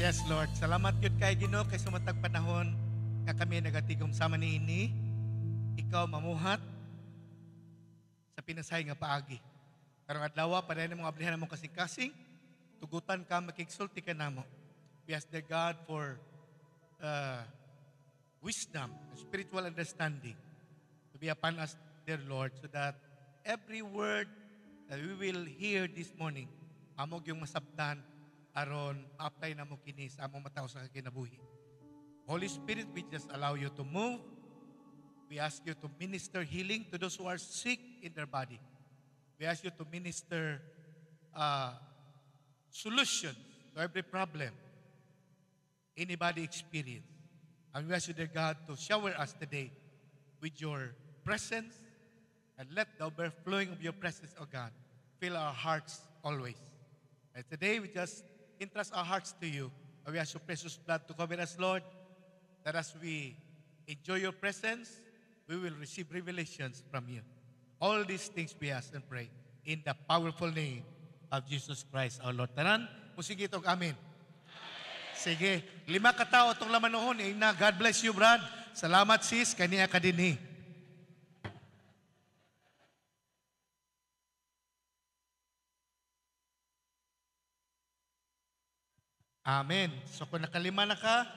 Yes, Lord. Salamat yun kay Ginoo kay sumatag panahon nga kami nagatigom sama ni ini. Ikaw mamuhat sa pinasay nga paagi. Karong adlaw pa na mga ablihan mo kasing-kasing, tugutan ka makigsulti ka namo. We ask the God for uh, wisdom and spiritual understanding to be upon us, dear Lord, so that every word that we will hear this morning, amog yung masabtan aron apply na mo kini sa among matao sa kinabuhi. Holy Spirit, we just allow you to move. We ask you to minister healing to those who are sick in their body. We ask you to minister solutions to every problem anybody experience. And we ask you, dear God, to shower us today with your presence and let the overflowing of your presence, O God, fill our hearts always. And today we just entrust our hearts to you. And we ask your precious blood to cover us, Lord, that as we enjoy your presence, we will receive revelations from you. All these things we ask and pray in the powerful name of Jesus Christ, our Lord. Tanan, musigi itong amin. Sige, 5 katao itong laman noon. God bless you, Brad. Salamat, sis. Kaniya ka din eh. Amen. So kung nakalima na ka,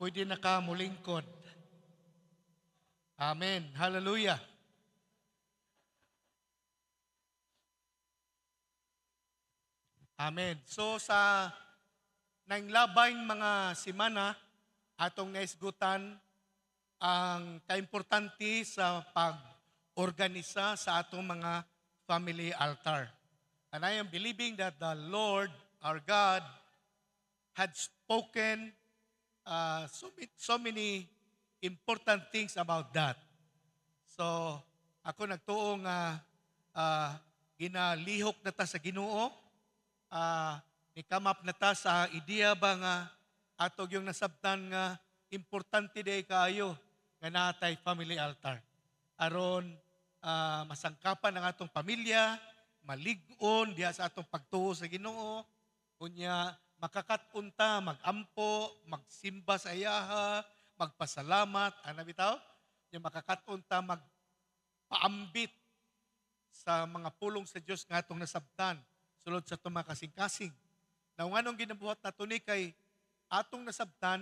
pwede na ka mulingkod. Amen. Hallelujah. Amen. So sa nanglabay mga simana, atong naisgutan ang kaimportante sa pag-organisa sa atong mga family altar. And I am believing that the Lord, our God, had spoken so many important things about that. So, ako nagtuo nga ginalihok na ta sa Ginoo, nikamap na ta sa ideya ba nga atog yung nasabtan nga importante day kayo nga natay family altar. Aron masangkapan ang atong pamilya, malig-on diha sa atong pagtuo sa Ginoo, kunya makakatunta, magampo, magsimba sa iyaha, magpasalamat, ana bitaw, yung makakatunta, magpaambit sa mga pulong sa Dios nga atong nasabtan sulod sa itong mga kasing-kasing. Na anong ginabuhat nato ni kay atong nasabtan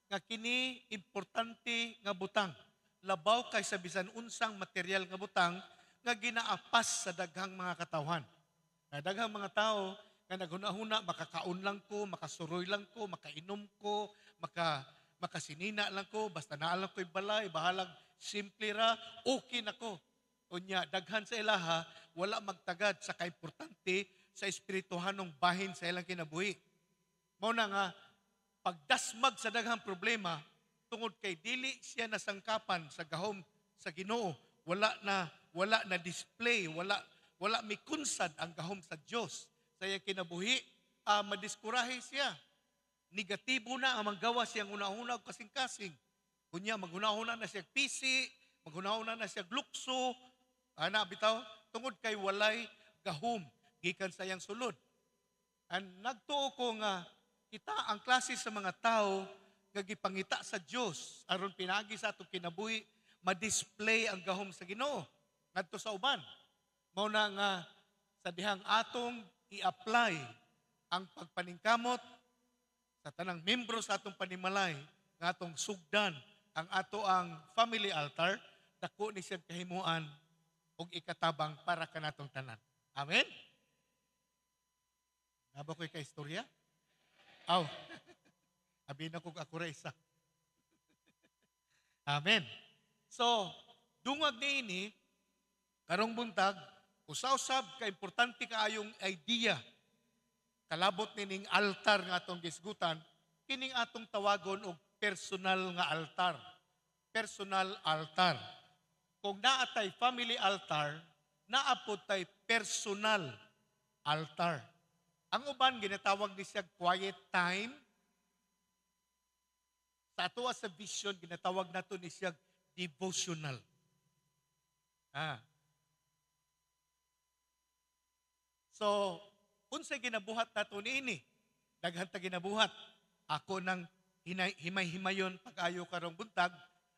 nga kini importante nga butang. Labaw kay sa bisan unsang material nga butang nga ginaapas sa daghang mga katawhan. Na daghang mga tao nga naghuna-huna, makakaon lang ko, makasuroy lang ko, makainom ko, makasinina lang ko, basta naalang ko'y balay, bahalag simple ra, okay na ko. Unya, daghan sa ilaha, wala magtagad sa kaimportante sa espirituhanong bahin sa ilang kinabuhi. Mao na nga, pagdasmag sa daghang problema, tungod kay dili siya nasangkapan sa gahom sa Ginoo, wala na display, wala may kunsad ang gahom sa Dios sa iyang kinabuhi, madiskurahe siya. Negatibo na ang manggawa siyang una-una kasing-kasing. Kunya maghuna-huna na siya pisi, maghuna-huna na siya lukso, bitaw, tungod kay walay gahom gikan sa iyang sulod. And nagtuo ko nga kita ang klase sa mga tao nga gipangita sa Dios aron pinagi sa atong kinabuhi ma-display ang gahom sa Ginoo ngadto sa uban. Mao na nga sa dihang atong i-apply ang pagpaningkamot sa tanang membro sa atong panimalay nga atong sugdan ang ato ang family altar, dako ni siyang kahimuan og ikatabang para kanatong tanan. Amen. Naba ko'y ka-istorya? Aw. Abi na kong ako isa. Amen. So, dungag ni ini, karong buntag, usaw-usab ka importante kaayong idea kalabot nining altar nga atong gisgutan, kining atong tawagon og personal nga altar. Personal altar. Kung naatay family altar, naapod tay personal altar. Ang uban ginatawag ni siya quiet time. Sa ato sa vision ginatawag nato ni siya devotional. So, unsay ginabuhat nato niini? Daghan ta ginabuhat. ako nang himay-himayon pag-ayo karong buntag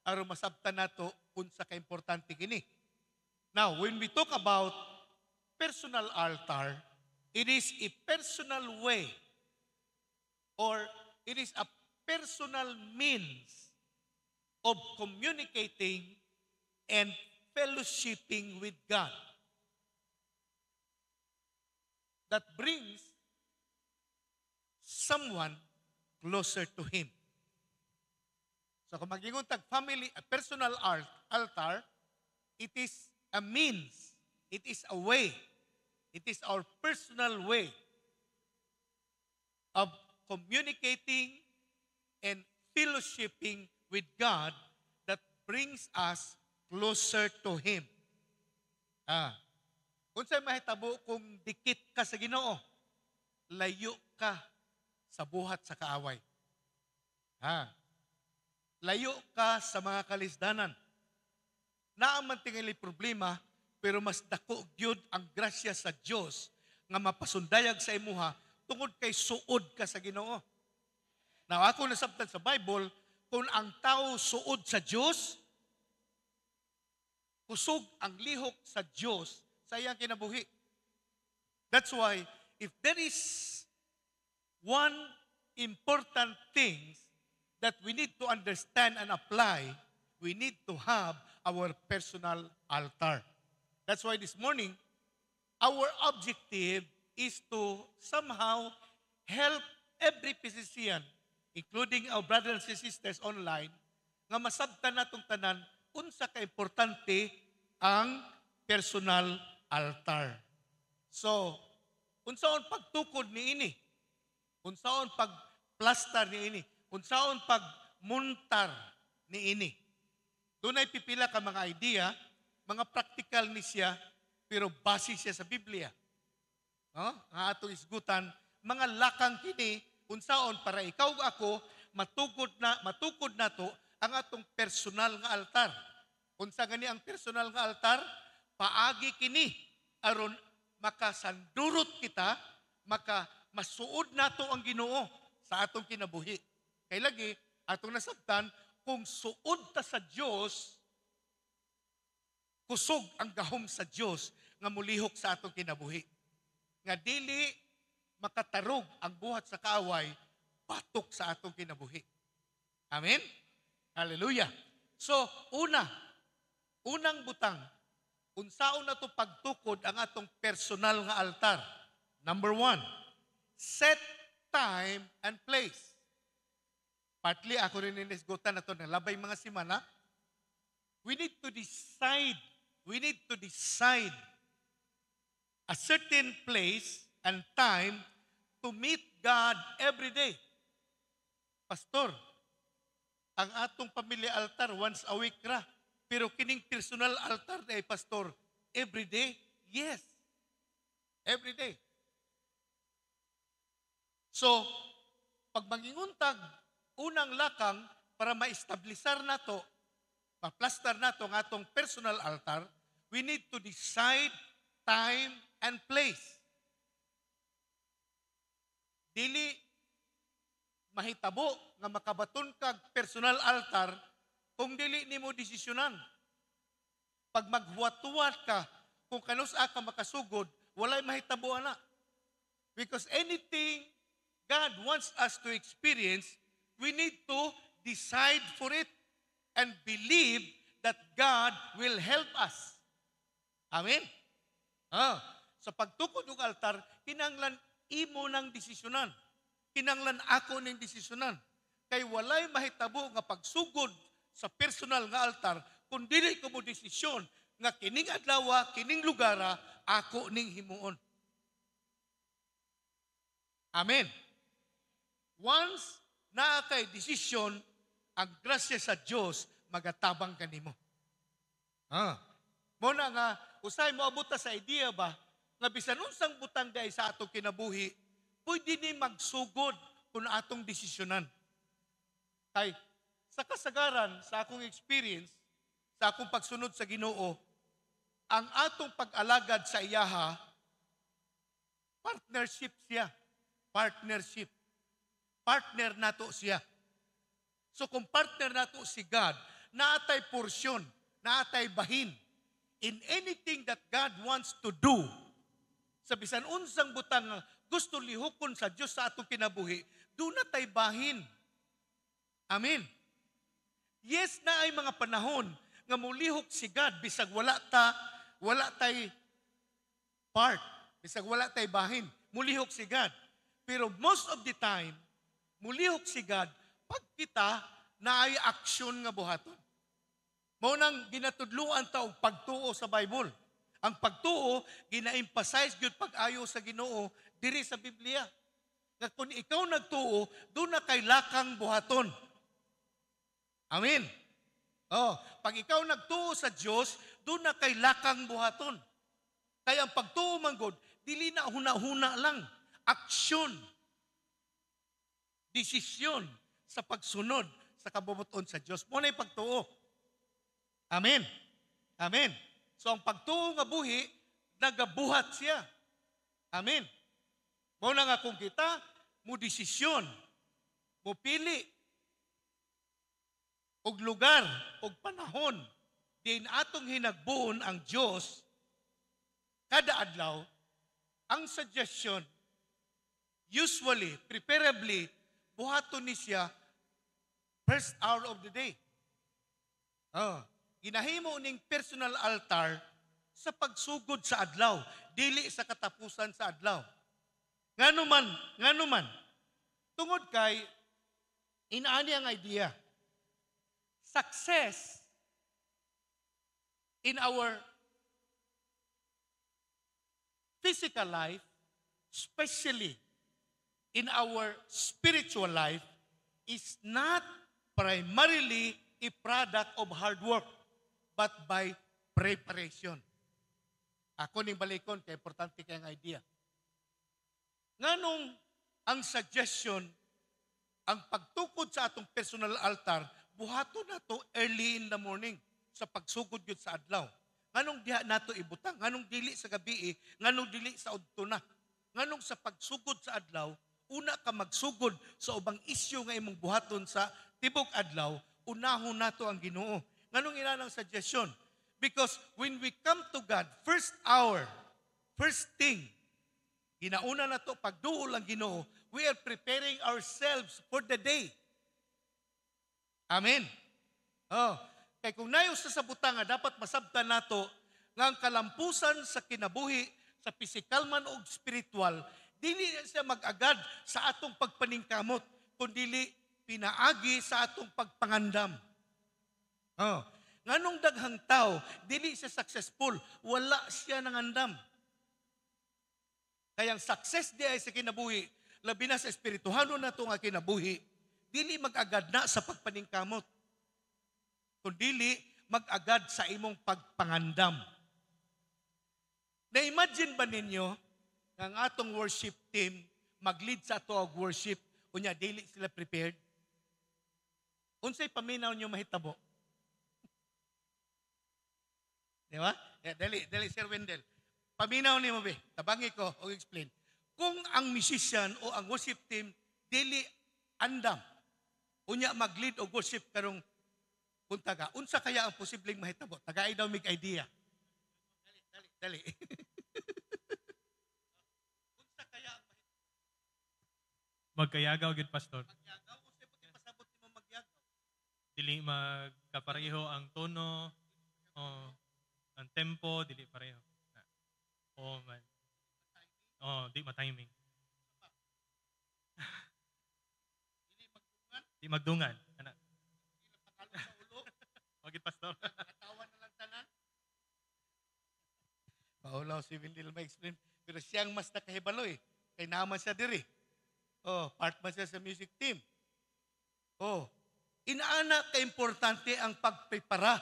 aron masabtan nato unsa ka importante kini. Now, when we talk about personal altar, it is a personal way or it is a personal means of communicating and fellowshipping with God that brings someone closer to Him. So kung mag-ingon tag family, a personal altar, it is a means, it is a way, it is our personal way of communicating and fellowshipping with God that brings us closer to Him. Kung sa'yo mahitabo kung dikit ka sa Ginoo, layo ka sa buhat sa kaaway. Layo ka sa mga kalisdanan. Naaman tingali problema, pero mas dako gyud ang grasya sa Dios nga mapasundayag sa imuha tungod kay suod ka sa Ginoo. Now, ako nasabtan sa Bible, kung ang tao suod sa Dios, kusog ang lihok sa Dios sa iyang kinabuhi. That's why, if there is one important thing that we need to understand and apply, we need to have our personal altar. That's why this morning, our objective is to somehow help every physician, including our brothers and sisters online, nga masabtan natong tanan unsa ka importante ang personal altar. So, unsaon pagtukod ni ini? Unsaon pagplaster ni ini? Unsaon pagmuntar ni ini? Dunay pipila ka mga idea, mga practical ni siya, pero base siya sa Biblia. Ang atong isgutan, mga lakang kini, unsaon para ikaw ako, matukod na to ang atong personal nga altar. Unsa gani ang personal nga altar? Paagi kini, aron makasandurot kita, masuod nato ang Ginoo sa atong kinabuhi. Kay lagi, atong nasabtan, kung suod ta sa Dios, kusog ang gahom sa Dios nga mulihok sa atong kinabuhi. Nga dili makatarog ang buhat sa kaaway, patok sa atong kinabuhi. Amen? Hallelujah. So, unang butang, unsaon na to pagtukod ang atong personal nga altar. Number 1, set time and place. Partly, ako rin inisgutan na ito ng labay mga simana. We need to decide a certain place and time to meet God every day. Pastor, ang atong pamilya altar once a week ra. Pero kining personal altar na pastor, every day? Yes. Every day. So, pag manginguntag, unang lakang para ma-establisar nato, ma-plaster nato ang atong personal altar, we need to decide time and place. Dili mahitabo nga makabaton kag personal altar kung dili nimo desisyonan. Pag maghuwat-huwat ka, kung kanus-a ka makasugod, walay mahitabo ana. Because anything God wants us to experience, we need to decide for it and believe that God will help us. Amen? Sa pagtukod ng altar, kinanglan imo ng desisyonan. Kinanglan ako ng desisyonan. Kay walay mahitabo nga pagsugod sa personal nga altar, kung dili ko mo desisyon nga kining adlaw, kining lugara, ako ning himuon. Amen. Once naa kay desisyon, ang grasya sa Dios magatabang kanimo. Muna nga, usay mo abuta sa idea ba, nga bisan unsang butang day sa atong kinabuhi, pwede ni magsugod kung atong desisyonan. Kay, sa kasagaran, sa akong experience, sa akong pagsunod sa Ginoo, ang atong pag-alagad sa iyaha, partnership siya. Partnership. partner nato siya. So kung partner nato si God, naatay porsyon, naatay bahin in anything that God wants to do. Sa bisan unsang butang nga gusto lihokon sa Dios sa atong kinabuhi, do na tay bahin. Amen. Yes, na ay mga panahon nga mulihok si God bisag wala tay part, bisag wala tay bahin, mulihok si God. Pero most of the time, mulihok si God pag kita na ay aksyon nga buhaton. Mao nang ginatudluan ta og pagtuo sa Bible. Ang pagtuo gina-emphasize gyud pag-ayo sa Ginoo diri sa Biblia. Nga kung ikaw nagtuo, do na kay lakang buhaton. Amen. Pag ikaw nagtuo sa Dios, do na kay lakang buhaton. Kaya ang pagtuo man gud dili na huna-huna lang, aksyon, desisyon sa pagsunod sa kabubuton sa Dios. Mo na yung pagtuo. Amen. Amen. So ang pagtuo nga buhi, nagabuhat siya. Amen. Mo na nga kung kita, mo desisyon, mo pili, og lugar, og panahon, din atong hinagbuon ang Diyos, kada adlaw, ang suggestion, usually, preferably, buhaton ni siya first hour of the day. Ginahimo ning personal altar sa pagsugod sa adlaw, dili sa katapusan sa adlaw. Nganuman, tungod kay, inaani ang idea, success in our physical life, especially in our spiritual life, is not primarily a product of hard work, but by preparation. Ako ning balikon, kaya importante kayang idea. Nganong ang suggestion, ang pagtukod sa atong personal altar, buhato na to early in the morning sa pagsugod yun sa adlaw. Nganong diha nato ibutang, nganong dili sa gabi, nganong dili sa udto na. Nganong sa pagsugod sa adlaw, una ka magsugod sa ubang isyu nga imong buhaton sa tibok adlaw, unahon nato ang Ginoo. Nganong ina ng suggestion? Because when we come to God, first hour, first thing, ginauna na to pagduol ang Ginoo, we are preparing ourselves for the day. Amen. Kaya kung nayo sa butang nga dapat masabtan nato nga ang kalampusan sa kinabuhi, sa physical man o spiritual, dili siya mag-agad sa atong pagpaningkamot, kundi pinaagi sa atong pagpangandam. Nganong daghang tao, dili siya successful, wala siya nangandam. Kaya ang success di ay sa kinabuhi, labi na sa espirituhano na ito nga kinabuhi, dili mag-agad na sa pagpaningkamot, kundi mag-agad sa imong pagpangandam. Na-imagine ba ninyo ang atong worship team mag-lead sa ato og worship, unya dili sila prepared? Unsay paminaw nyo mahitabo? Di ba? Dali, Sir Wendell. Paminaw ni mo be, tabangi ko o explain. Kung ang musician o ang worship team dili andam, unya mag-lead o worship karong puntaga, unsa kaya ang posibleng mahitabo? Tagay daw mig idea. Dali. Unsa kaya ang mahitabo? Magkayagaw gid pastor. Magyagaw o sa pasabot nimo magyagaw? Dili magkapareho ang tono o ang tempo, dili pareho. Man. Di ma-timing. Di magdungan. Ana. Pakalo sa ulo. Magit pastor. Katawan na lang tanan. Paulaw si Wendell ma-explain. Pero siyang mas nakahibalo eh. Kaya naman siya diri. Part man siya sa music team. Inaana ka-importante ang pagprepara.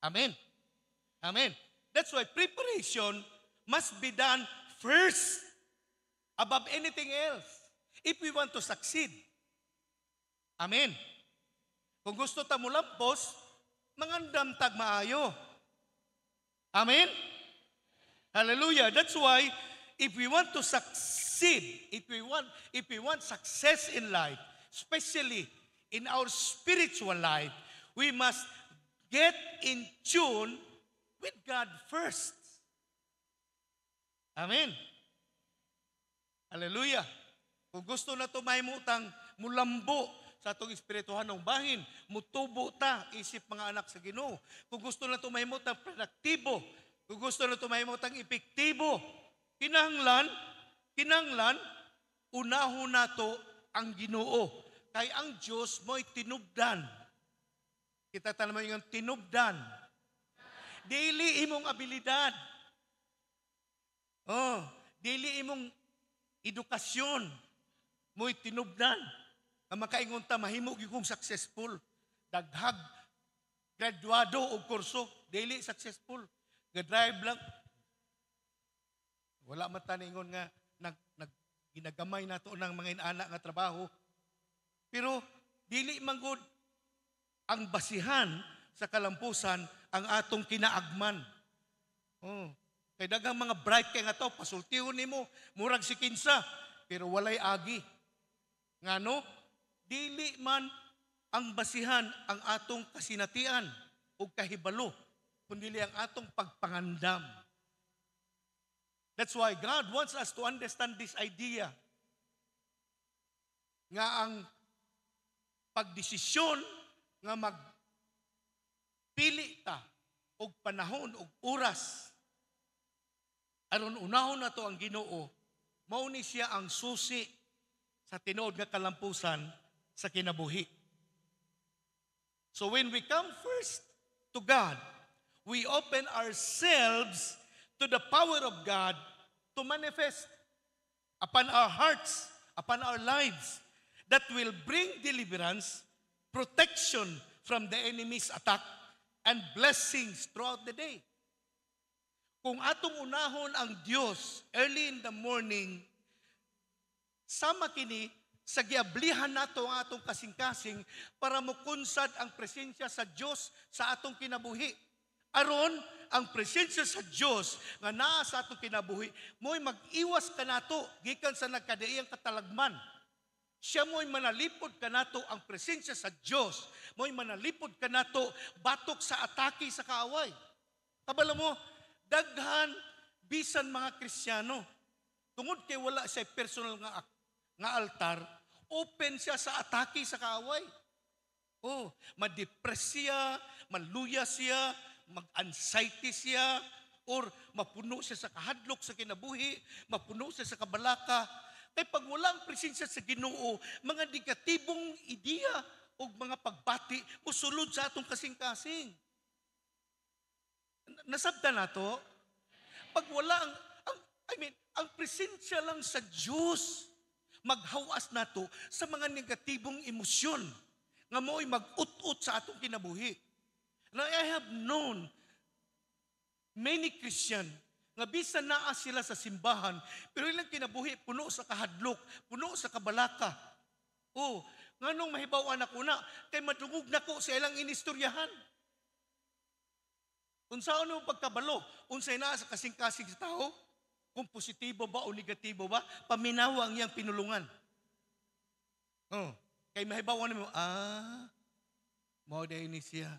Amen. Amen. That's why preparation must be done first above anything else if we want to succeed. Amen. Kung gusto ta mo lampos, mangandam tag maayo. Amen. Hallelujah. That's why if we want to succeed succeed, if we want success in life, especially in our spiritual life, we must get in tune with God first. Amen. Hallelujah. Kung gusto na to mahimutang mulambo sa atong espirituhan ng bahin, mutubo ta isip mga anak sa Ginoo. Kung gusto na to mahimutang produktibo, kung gusto na to mahimutang epektibo, kinahanglan unahon nato ang Ginoo. Kay ang Dios mo'y tinubdan. Kita naman yung tinubdan. Dili imong abilidad. Dili imong edukasyon mo'y tinubdan. Ang makaingon ta mahimo gyud kong successful. Daghag graduado og kurso, dili successful. Ga-drive lang. Wala man ta ningon nga ginagamay nato ng mga inana nga trabaho. Pero dili man gud ang basihan sa kalampusan ang atong kinaagman. Kay daghang mga bright kay nga to, pasultihon nimo, murag si kinsa, pero walay agi. Ngano? Dili man ang basihan ang atong kasinatian o kahibalo, kundi ang atong pagpangandam. That's why God wants us to understand this idea nga ang pagdesisyon nga magpili ta og panahon og oras aron unahon nato ang Ginoo, mao ni siya ang susi sa tinuod nga kalampusan sa kinabuhi. So when we come first to God, we open ourselves to the power of God to manifest upon our hearts, upon our lives, that will bring deliverance, protection from the enemy's attack, and blessings throughout the day. Kung atong unahon ang Dios early in the morning, sama kini sa giablihan nato ang atong kasing-kasing para mukunsad ang presensya sa Dios sa atong kinabuhi. Aron ang presensya sa Dios nga naa sa atong kinabuhi mo'y mag-iwas kanato gikan sa nagkadaiyang katalagman. Siya mo'y manalipod kanato ang presensya sa Dios, mo'y manalipod kanato batok sa atake sa kaaway. Kabalo mo, daghan bisan mga Kristiyano, tungod kay wala siya personal nga altar, open siya sa atake sa kaaway. Madepress siya, maluya siya, mag-anxiety siya, or mapuno siya sa kahadlok sa kinabuhi, mapuno siya sa kabalaka. Kay pag wala ang presensya sa Ginoo, mga negatibong ideya o mga pagbati musulod sa atong kasing-kasing. Nasabta na to? Pag wala ang presensya lang sa Diyos, maghawas na to sa mga negatibong emosyon nga mo'y mag-ut-ut sa atong kinabuhi. Now, I have known many Christian nga bisan naa sila sa simbahan, pero ilang kinabuhi, puno sa kahadlok, puno sa kabalaka. Nganong mahibaw anak una, kay madungog na ko sa ilang inistoryahan. Unsaon mo pagkabalo, unsay naa sa kasing-kasing sa tao, kung positibo ba o negatibo ba, paminawa ang iyang pinulungan. Kay mahibaw mo, mao day ni siya.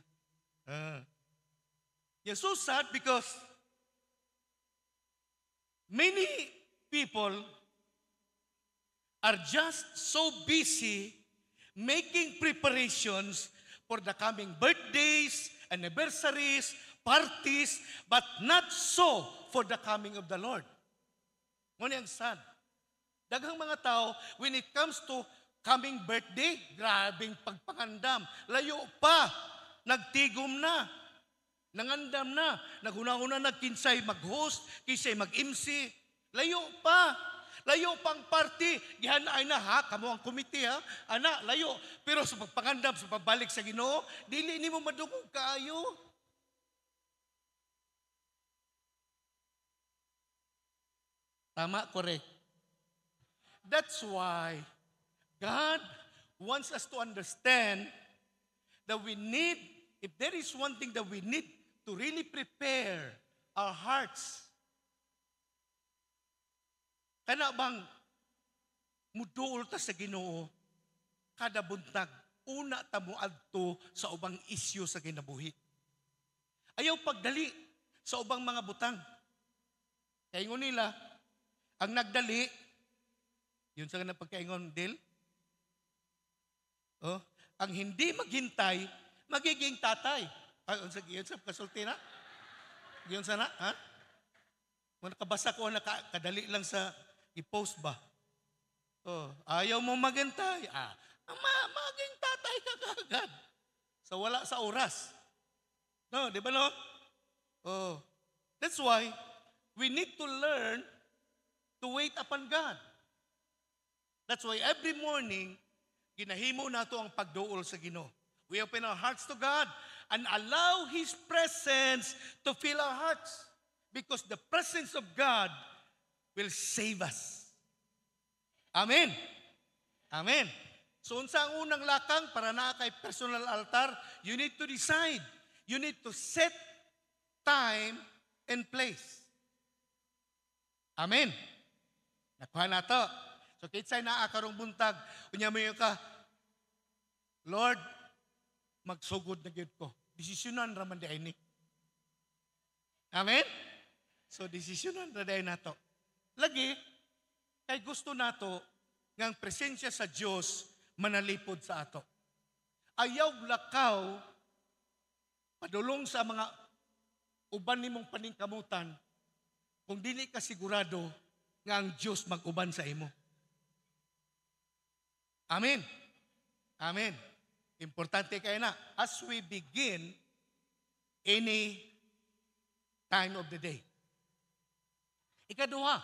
You're so sad because many people are just so busy making preparations for the coming birthdays, anniversaries, parties, but not so for the coming of the Lord. Ngunit ang sad. Daghang mga tao, when it comes to coming birthday, grabing pagpangandam. Layo pa, nagtigom na, nangandam na, naghuna-huna nagkinsay mag-host, kinsay mag-MC. Layo pa ang party. Gihanay na kamo ang komite ana, layo. Pero sa pagpangandam, sa pagbalik sa Ginoo, dili nimo madungog kaayo. Tama, correct. That's why God wants us to understand that we need, if there is one thing that we need to really prepare our hearts, kana bang muduol ta sa Ginoo kada buntag. Una ta mo adto sa ubang isyu sa kinabuhi. Ayaw pagdali sa ubang mga butang. Kaingon nila, ang nagdali, yun sa kanang pagkaingon, Del, ang hindi maghintay, magiging tatay. Yun sa kasulti na? Yun sana, ha? Kung nakabasa ko, nakadali lang sa i-post ba? Ayaw mo maghintay. Maging tatay ka kaagad. So wala sa oras. No, di ba no? That's why we need to learn to wait upon God. That's why every morning, ginahimo nato ang pagduol sa Ginoo. We open our hearts to God and allow His presence to fill our hearts. Because the presence of God will save us. Amen. Amen. So unsa ang unang lakang para naa kay personal altar? You need to decide. You need to set time and place. Amen. Nakuha na to. So kitsay naa karong buntag, unya mo ka, Lord, magsugod na gyud ko. Desisyonan ra man di ini. Amen. So desisyonan ra day nato. Lagi kay gusto nato nga ang presensya sa Dios manalipod sa ato. Ayaw lakaw padulong sa mga uban nimong paningkamutan kung dili ka sigurado nga ang Diyos mag-uban sa imo. Amen. Amen. Importante kayo na, as we begin any time of the day. Ikaduha,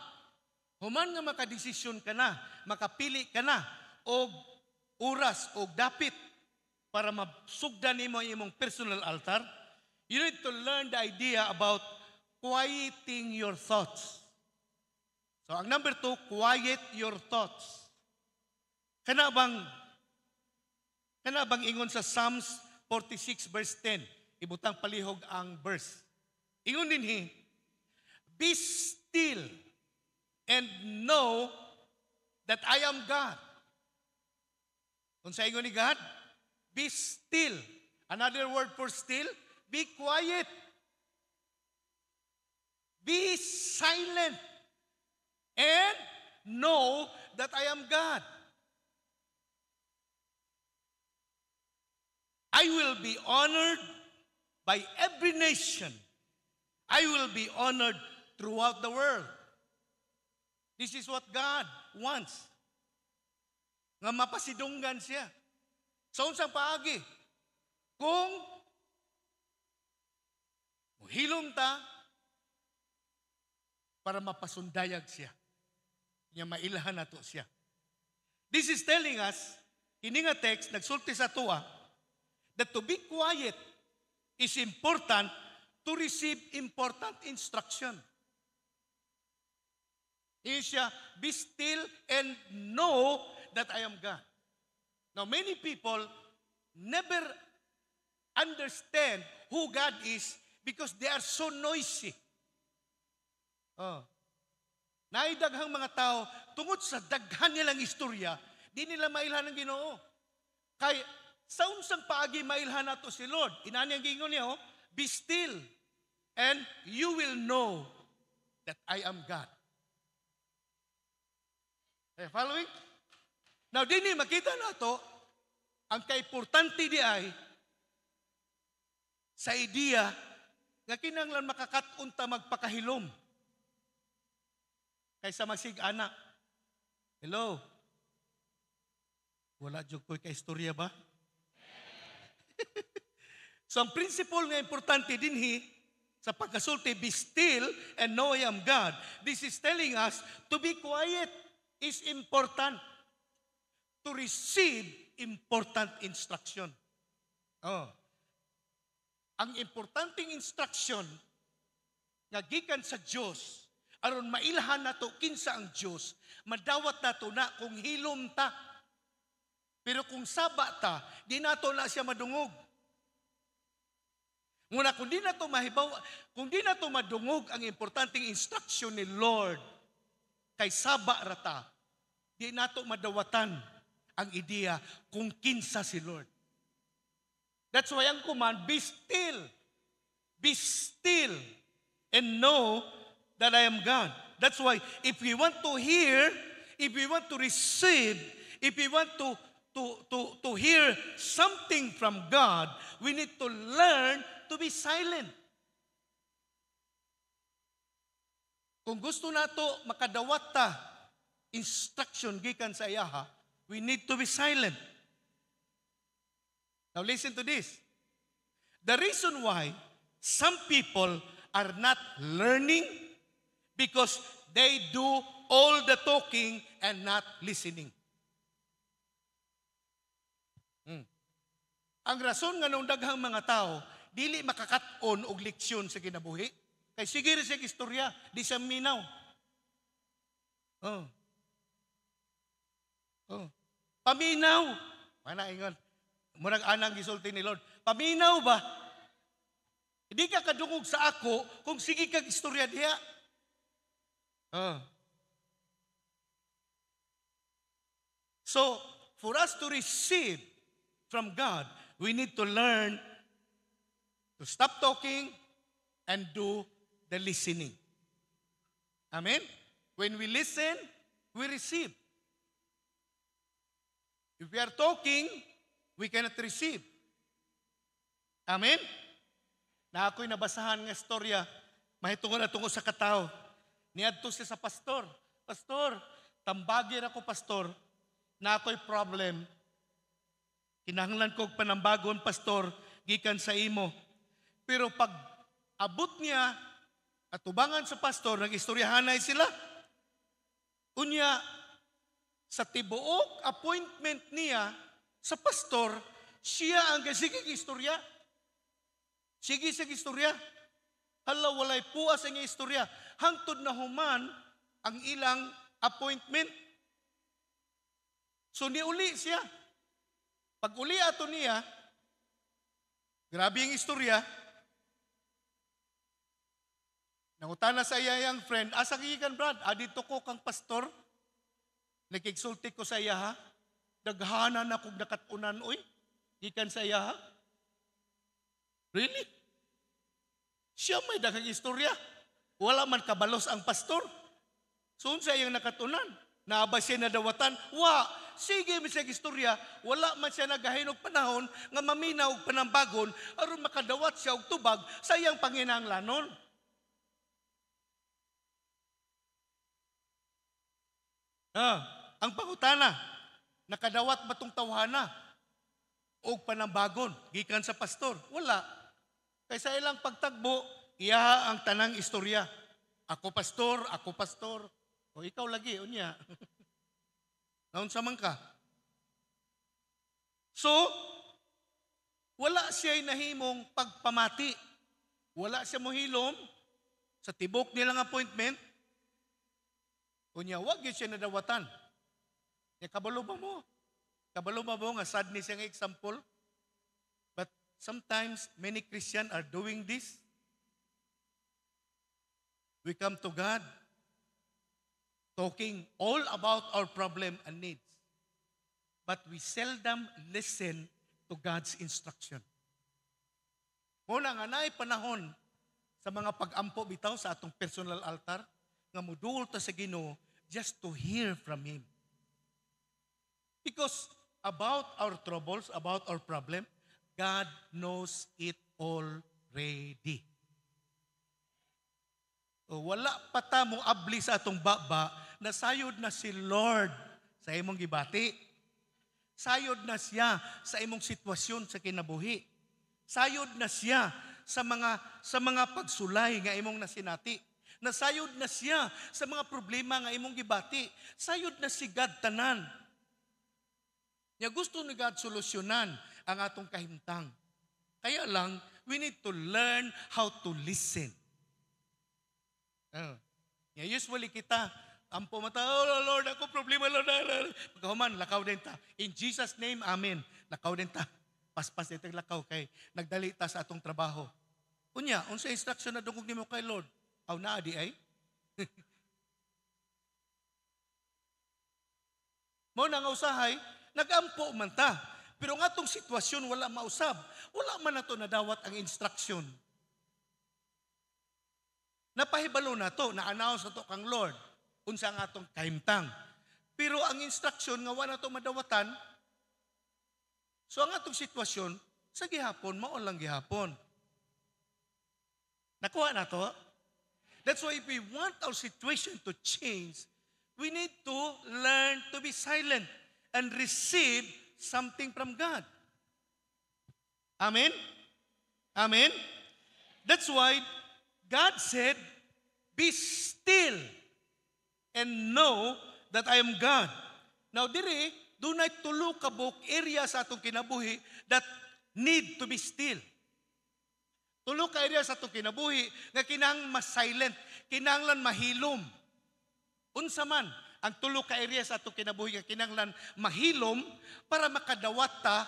human nga makadesisyon ka na, makapili ka na, o oras, o dapit, para masugdan nimo ang imong personal altar, you need to learn the idea about quieting your thoughts. So, ang number 2, quiet your thoughts. Kana bang ingon sa Psalms 46 verse 10, ibutang palihog ang verse. Ingon dinhi, be still and know that I am God. Kung sa ingon ni God, be still. Another word for still, be quiet. Be silent and know that I am God. I will be honored by every nation. I will be honored throughout the world. This is what God wants. Nga mapasidunggan siya. Sa unsang paagi, kung muhilom ta para mapasundayag siya. Nga mailahan nato siya. This is telling us, ini nga text, nagsulti sa tuwa, that to be quiet is important to receive important instruction. Siya, be still and know that I am God. Now, many people never understand who God is because they are so noisy. Naidaghang mga tao, tungod sa daghan nilang istorya, di nila mailhan ng Ginoo. Kay sa unsang paagi mailhan nato si Lord. Inani ang gingon niya, be still and you will know that I am God. Following? Now, dini makita nato ang kaimportante di ay sa ideya nga kinahanglan makakatunta magpakahilom kaysa magsig-ana. Hello? Wala jud ko'y kaistorya ba? So, ang principle nga importante dinhi sa pagkasulti, be still and know I am God. This is telling us to be quiet is important to receive important instruction. Ang importanteng instruction nga gikan sa Dios aron mailhan nato kinsa ang Dios, madawat nato na kung hilom ta. Pero kung saba ta, di nato na siya madungog. Muna kung di nato mahibaw, kung di nato madungog ang importanteng instruction ni Lord kay saba rata, di nato madawatan ang ideya kung kinsa si Lord. That's why ang command, be still. Be still and know that I am God. That's why if we want to hear, if we want to receive, if we want to hear something from God, we need to learn to be silent. Kung gusto nato makadawat ta instruction gikan sa iyaha, we need to be silent. Now listen to this. The reason why some people are not learning because they do all the talking and not listening. Ang rason nga nung daghang mga tao, dili makakat-on og leksyon sa kinabuhi. Kay sige rin siya istorya, di siya minaw. Paminaw. Mana ingon, murag anang gisulti ni Lord. Paminaw ba? Hindi ka kadungog sa ako kung sige kag istorya diha. So, for us to receive from God, we need to learn to stop talking and do the listening. Amen? When we listen, we receive. If we are talking, we cannot receive. Amen? Na ako'y nabasahan ng istorya, mahitungo na tungo sa katao. Niadto siya sa pastor. Pastor, tambagir ako pastor, na ako'y problem. Kinahanglan ko panambagon pastor, gikan sa imo. Pero pag abot niya at tubangan sa pastor, nag-istoryahanay sila. Unya, sa tibuok appointment niya sa pastor, siya ang sige istorya. Sige sa istorya. Hala, walay puas ang istorya. Hangtod na human ang ilang appointment. So niuli siya. Pag uli ato niya, grabe ang istorya. Nangutana sa iya yung friend, asa gikan Brad, adito ko kang pastor. Nagigsulti ko sa iya ha. Daghanan na kong nakatunan, oy. Gikan sa iya ha. Really? Siya may daghang istorya. Wala man kabalos ang pastor. Soon sa iyang nakatunan. Naaba siya nadawatan. Wa, sige misag istorya. Wala man siya nagahinog panahon nga maminaw og panambagon aron makadawat siya og tubag sa iyang panginahanglanon. Ang pangutana, nakadawat ba tong tawhana o panambagon gikan sa pastor? Wala. Kaysa ilang pagtagbo, iya ang tanang istorya. Ako pastor, ako pastor. O ikaw lagi, unya. Naon sa man ka? So, wala siya'y nahimong pagpamati. Wala siya mohilom sa tibok nilang appointment. Unya, wag yun siya nadawatan. Kabalo ba mo? Kabalo ba mo nga sadness yung example? But sometimes, many Christians are doing this. We come to God talking all about our problem and needs. But we seldom listen to God's instruction. Muna nga naay panahon sa mga pag-ampo bitaw sa atong personal altar, nga mudul ta sa Ginoo just to hear from Him. Because about our troubles, about our problem, God knows it already. O, wala pa ta mo abli sa atong baba, nasayod na si Lord sa imong gibati. Sayod na siya sa imong sitwasyon sa kinabuhi. Sayod na siya sa mga pagsulay nga imong nasinati. Nasayod na siya sa mga problema nga imong gibati. Sayod na si God tanan. Nya gusto ni God solusyonan ang atong kahimtang. Kaya lang, we need to learn how to listen. Usually kita, ampo mata, oh Lord, ako problema, Lord. Pagkahuman, lakaw din ta. In Jesus' name, amen. Lakaw din ta. Paspas dito lakaw kay nagdali ta sa atong trabaho. Unya, unsa instruction na dungog nimo kay Lord? Aw naa di ay? Mo na nga usahay, nagampo man ta. Pero nga tong sitwasyon wala mausab. Wala man na to nadawat ang instruction. Napahibalo na to, na-announce na to kang Lord. Unsa nga atong kahimtang. Pero ang instruction nga wala to madawatan, so ang atong sitwasyon, sa gihapon, maon lang gihapon. Nakuha na to? That's why if we want our situation to change, we need to learn to be silent and receive something from God. Amen? Amen? That's why God said, be still and know that I am God. Now, diri, dunay tulo ka buok area sa atong kinabuhi that need to be still. Tulo ka area sa atong kinabuhi nga kinahanglan mas-silent, kinahanglan mahilom. Unsa man ang tulo ka area sa atong kinabuhi nga kinahanglan mahilom para makadawat ta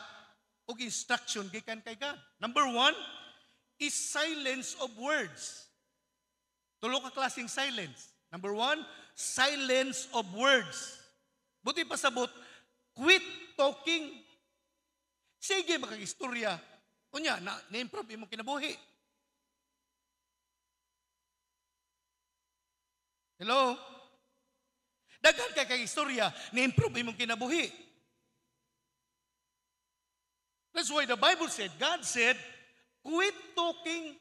og instruction gikan kay God. Number 1 is silence of words. Tulo ka klaseng silence. Number 1, silence of words. Buti pasabot, quit talking. Sige makagistorya. Unya, na-improve imong kinabuhi. Hello? Daghan kay istorya, na-improve imong kinabuhi. That's why the Bible said, God said, quit talking.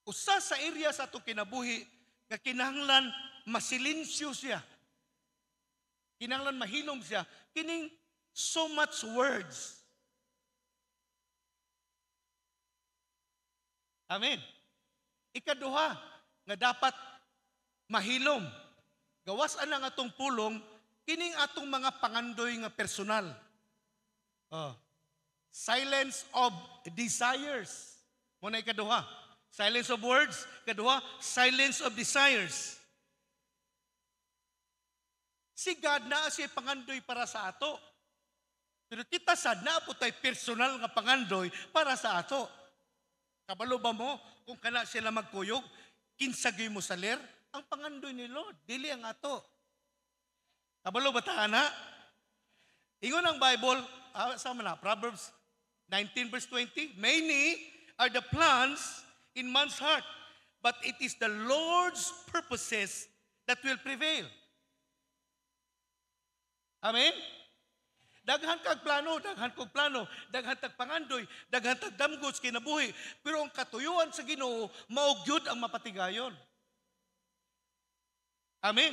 Usa sa area sa atong kinabuhi, nga kinahanglan masilinsyo siya. Kinahanglan mahilom siya. Kining so much words. Amen. Ikaduha, nga dapat mahilom. Gawas ang atong pulong, kining atong mga pangandoy nga personal. Silence of desires. Muna ikaduha. Silence of words. Ikaduha, silence of desires. Si God na siya pangandoy para sa ato. Pero kita sad na po tayo personal nga pangandoy para sa ato. Kabalo ba mo kung kana sila magkuyog, kinsagay mo saler, ang pangandoy ni Lord, dili ang ato. Kabalo ba ta na? Ingon ang Bible, sama na, Proverbs 19 verse 20, many are the plans in man's heart, but it is the Lord's purposes that will prevail. Amen? Daghan kag plano, daghan kog plano, daghan tag pangandoy, daghan tag damgots kinabuhi, pero ang katuyuan sa Ginoo mao gyud ang mapatigayon. Amen.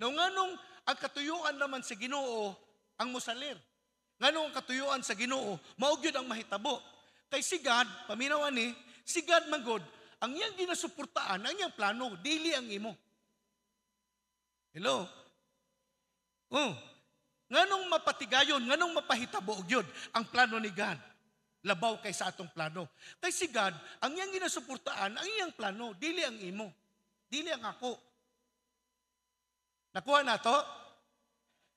No nganong ang katuyuan naman sa Ginoo ang mosalir. Nganong ang katuyuan sa Ginoo mao gyud ang mahitabo. Kay si God, paminaw ani, si God magod ang iyang ginasuportaan, ang iyang plano, dili ang imo. Hello? Nganong mapatigayon, nganong mapahitabo gyud ang plano ni God. Labaw kay sa atong plano. Kay si God, ang iyang ginasuportaan, ang iyang plano, dili ang imo. Dili ang ako. Nakuha na to?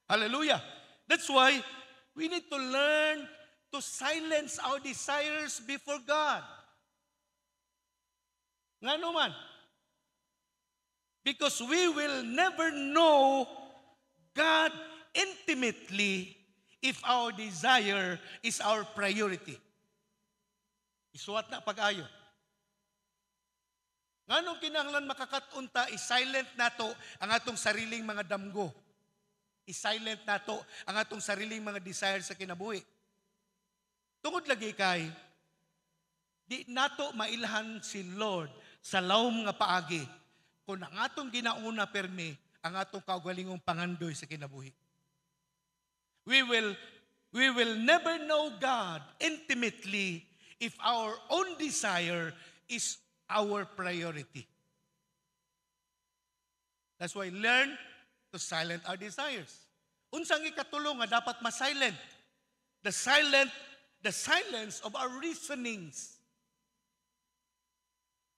Hallelujah. That's why we need to learn to silence our desires before God. Ngano man? Because we will never know God intimately if our desire is our priority. Isuwat na pag-ayo. Nganong kinahanglan makakatunta, i-silent nato ang atong sariling mga damgo. I-silent nato ang atong sariling mga desire sa kinabuhi. Tungod lagi kay, di nato mailhan si Lord sa lawom nga paagi kung ang atong ginauna permi ang atong kaugalingong pangandoy sa kinabuhi. We will never know God intimately if our own desire is our priority. That's why learn to silence our desires. Unsang ikatulong nga dapat ma-silent? The silence of our reasonings.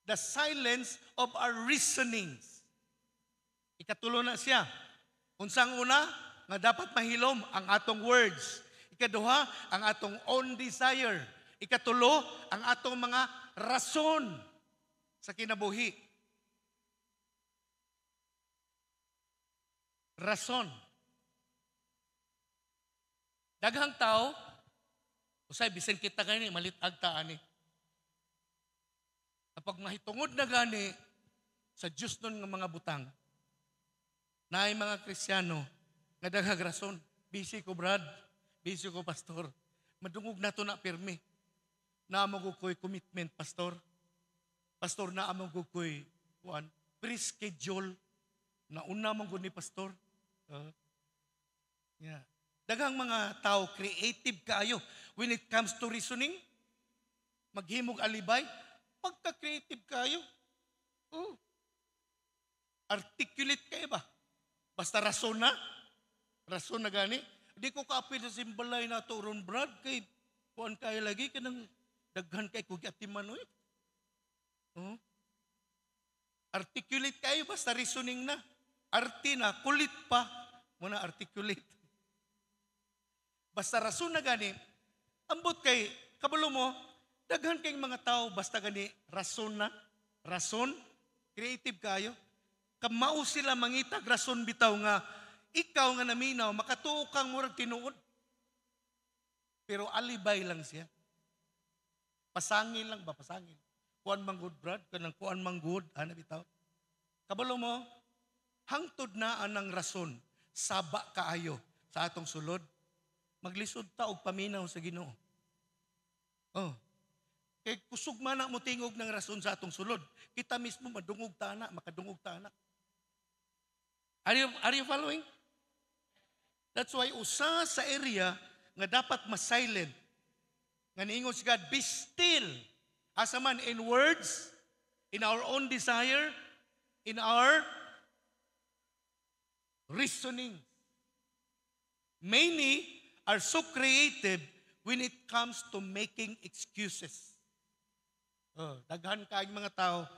The silence of our reasonings. Ikatulo na siya. Unsang una, nga dapat mahilom ang atong words. Ikaduha, ang atong own desire. Ikatulo, ang atong mga rason sa kinabuhi. Rason. Daghang tao, usay bisan kita gani malitag ta ani. Kapag mahitungod na gani sa Diyos nun nga mga butang, na ay mga Kristiyano nga daghang rason, busy ko brad, busy ko pastor, madungog na to na pirmi. Na mo ko'y commitment pastor. Pastor na mo ko'y pre-schedule na una mong ni pastor. Yeah. Daghang mga tao creative kaayo when it comes to reasoning. Maghimog alibay, pagka-creative kayo. Oh. Articulate kayo ba? Basta rason na. Rason na gani. Di ko kaapil sa simbalay na to ron brad kay kuan kayo lagi kanang daghan kay kugi atiman oy. Oh. Articulate kayo basta reasoning na. Arti na, kulit pa. Muna articulate. Basta rason na gani, ambot kay, kabalo mo, daghan kayong mga tao, basta gani, rason na, rason, creative kayo. Kamao sila mangitag rason bitaw nga, ikaw nga naminaw, makatuo kang murag tinuod. Pero alibay lang siya. Pasangil lang ba, pasangil. Kuan mang good brad, kanang kuan mang good, ano bitaw. Kabalo mo, hangtod na anang rason, saba kaayo sa atong sulod. Maglisod ta og paminaw sa Ginoo. Oh. Kay kusog man na mo tingog ng rason sa atong sulod. Kita mismo madungog ta na, makadungog ta na. Are you following? That's why usa sa area nga dapat mas-silent. Nga niingon si God, be still. Asa man in words, in our own desire, in our reasoning. Many are so creative when it comes to making excuses. Daghan kaayong mga tao,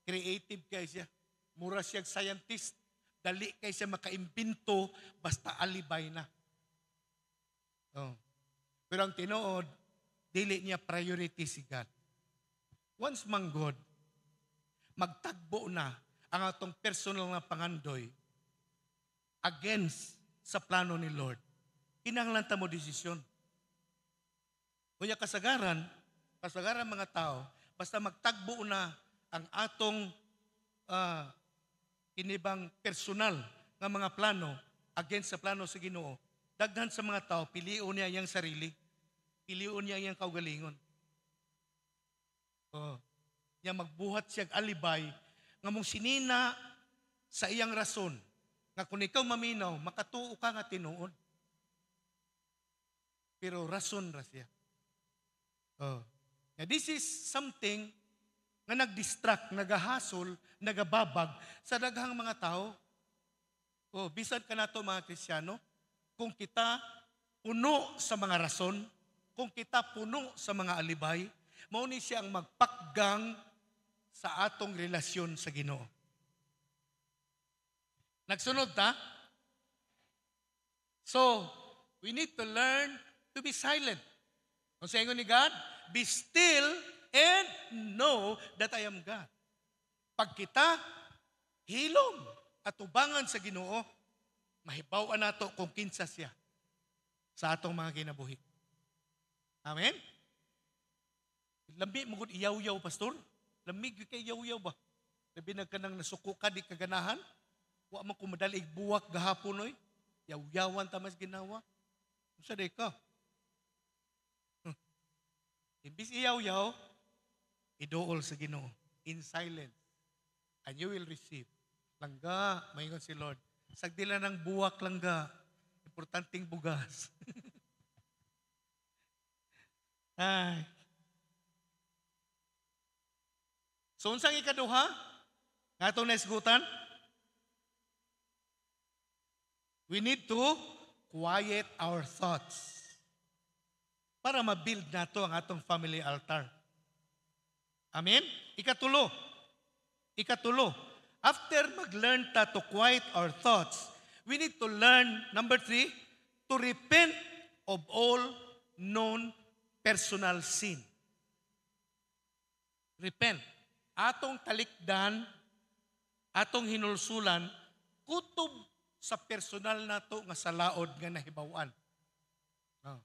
creative kay siya. Mura siyang scientist, dali kay siya makaimbento, basta alibay na. Pero ang tinuod, dili niya priority si God. Once man God, magtagbo na ang atong personal na pangandoy against sa plano ni Lord. Kinahanglan ta mo desisyon. Kunya kasagaran mga tao, basta magtagbo na ang atong kinibang personal nga mga plano against sa plano sa Ginoo, daghan sa mga tao, piliun niya iyang sarili. Piliun niya iyang kaugalingon. Niya magbuhat siyang alibay nga mong sinina sa iyang rason nga kung ikaw maminaw, makatuo ka nga tinuod. Pero rason ra siya. Now this is something nga nag-distract, nagahasol, nagababag sa daghang mga tao. Bisan ka na to mga Kristiyano, kung kita puno sa mga rason, kung kita puno sa mga alibay, mao ni siya ang magpakgang sa atong relasyon sa Ginoo. Nagsunod ta? So, we need to learn to be silent. Kung sa ingon ni God, be still and know that I am God. Pag kita hilom at ubangan sa Ginoo, mahibaw-an nato kung kinsa siya sa atong mga kinabuhi. Amen? Lambi mo gud iyaw-yaw, pastor. Lamig kay iyaw-yaw ba? Labi na ka nang nasuko ka, di kaganahan. Wa man ko madalig buwak gahapon oy. Yaw-yawan tamas ginawa. Unsa day ka? Imbis iyaw-yaw, iduol sa Ginoo in silence. And you will receive. Langga, maingon si Lord. Sagdila ng buwak langga. Importanteng bugas. Ay. So, unsang ikaduha? Nga itong naisgutan? We need to quiet our thoughts para ma-build nato ang atong family altar. Amen? Ikatulo. After mag-learn ta to quiet our thoughts, we need to learn, number 3, to repent of all known personal sin. Repent. Atong talikdan, atong hinulsulan, kutob sa personal nato nga salaod nga nahibawan. Oh.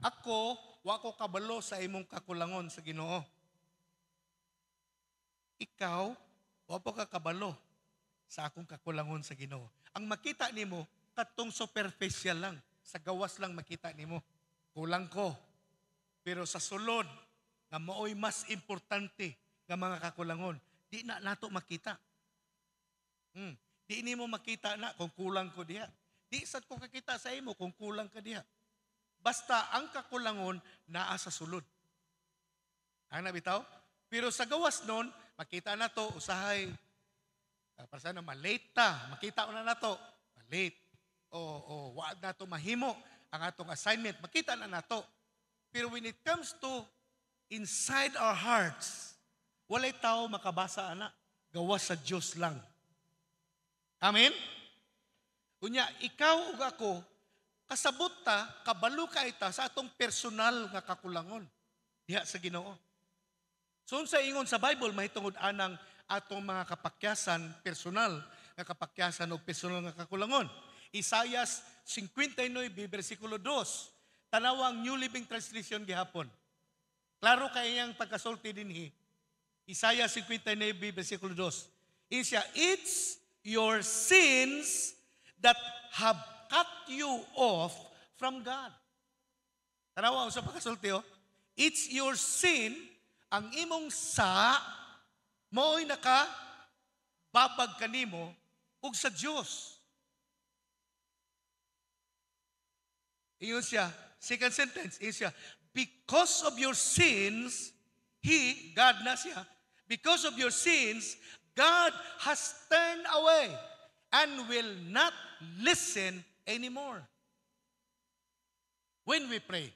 Ako, wa ko kabalo sa imong kakulangon sa Ginoo. Ikaw, wa po ka kabalo sa akong kakulangon sa Ginoo. Ang makita nimo katong superficial lang, sa gawas lang makita nimo. Kulang ko. Pero sa sulod nga maoy mas importante nga mga kakulangon, di na nato makita. Di nimo makita na kung kulang ko diha. Di sad ko kakita sa imo kung kulang ka diha. Basta ang kakulangon naa sa sulod. Ana bitaw? Pero sa gawas nun, makita na to, usahay, para sana malate ta, makita na to, malate. Waad na to mahimo ang atong assignment, makita na to. Pero when it comes to inside our hearts, walay tao makabasa ana, gawas sa Diyos lang. Amen? Unya, ikaw ug ako, kasabot ta, kabalo ka ita sa atong personal nga kakulangon diha sa Ginoo. So sa ingon sa Bible, mahitungod anang atong mga kapakyasan, personal nga kapakyasan o personal nga kakulangon. Isaias 59, versikulo 2. Tanawang New Living Translation gihapon. Klaro kay iyang pagkasulti dinhi. Isaias 59, versikulo 2. Isya, it's your sins that have cut you off from God. Tanawa sa pagkasulti, it's your sin, ang imong sa, mooy naka, babag kanimo, ug sa Diyos. Iyon siya, second sentence, iyon siya, because of your sins, He, God na siya, because of your sins, God has turned away and will not listen anymore. When we pray.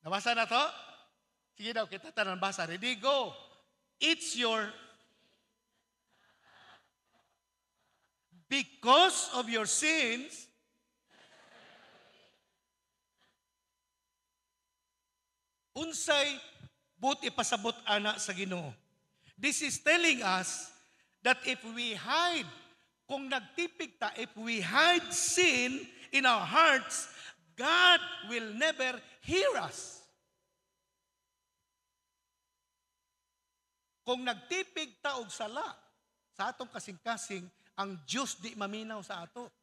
Nabasa na to? Sige daw, kita tanan basa. Ready, go. It's your because of your sins, unsay but ipasabot ana sa Ginoo. This is telling us that if we hide, kung nagtipig ta, if we hide sin in our hearts, God will never hear us. Kung nagtipig ta og sala sa atong kasing-kasing, ang Diyos di maminaw sa ato.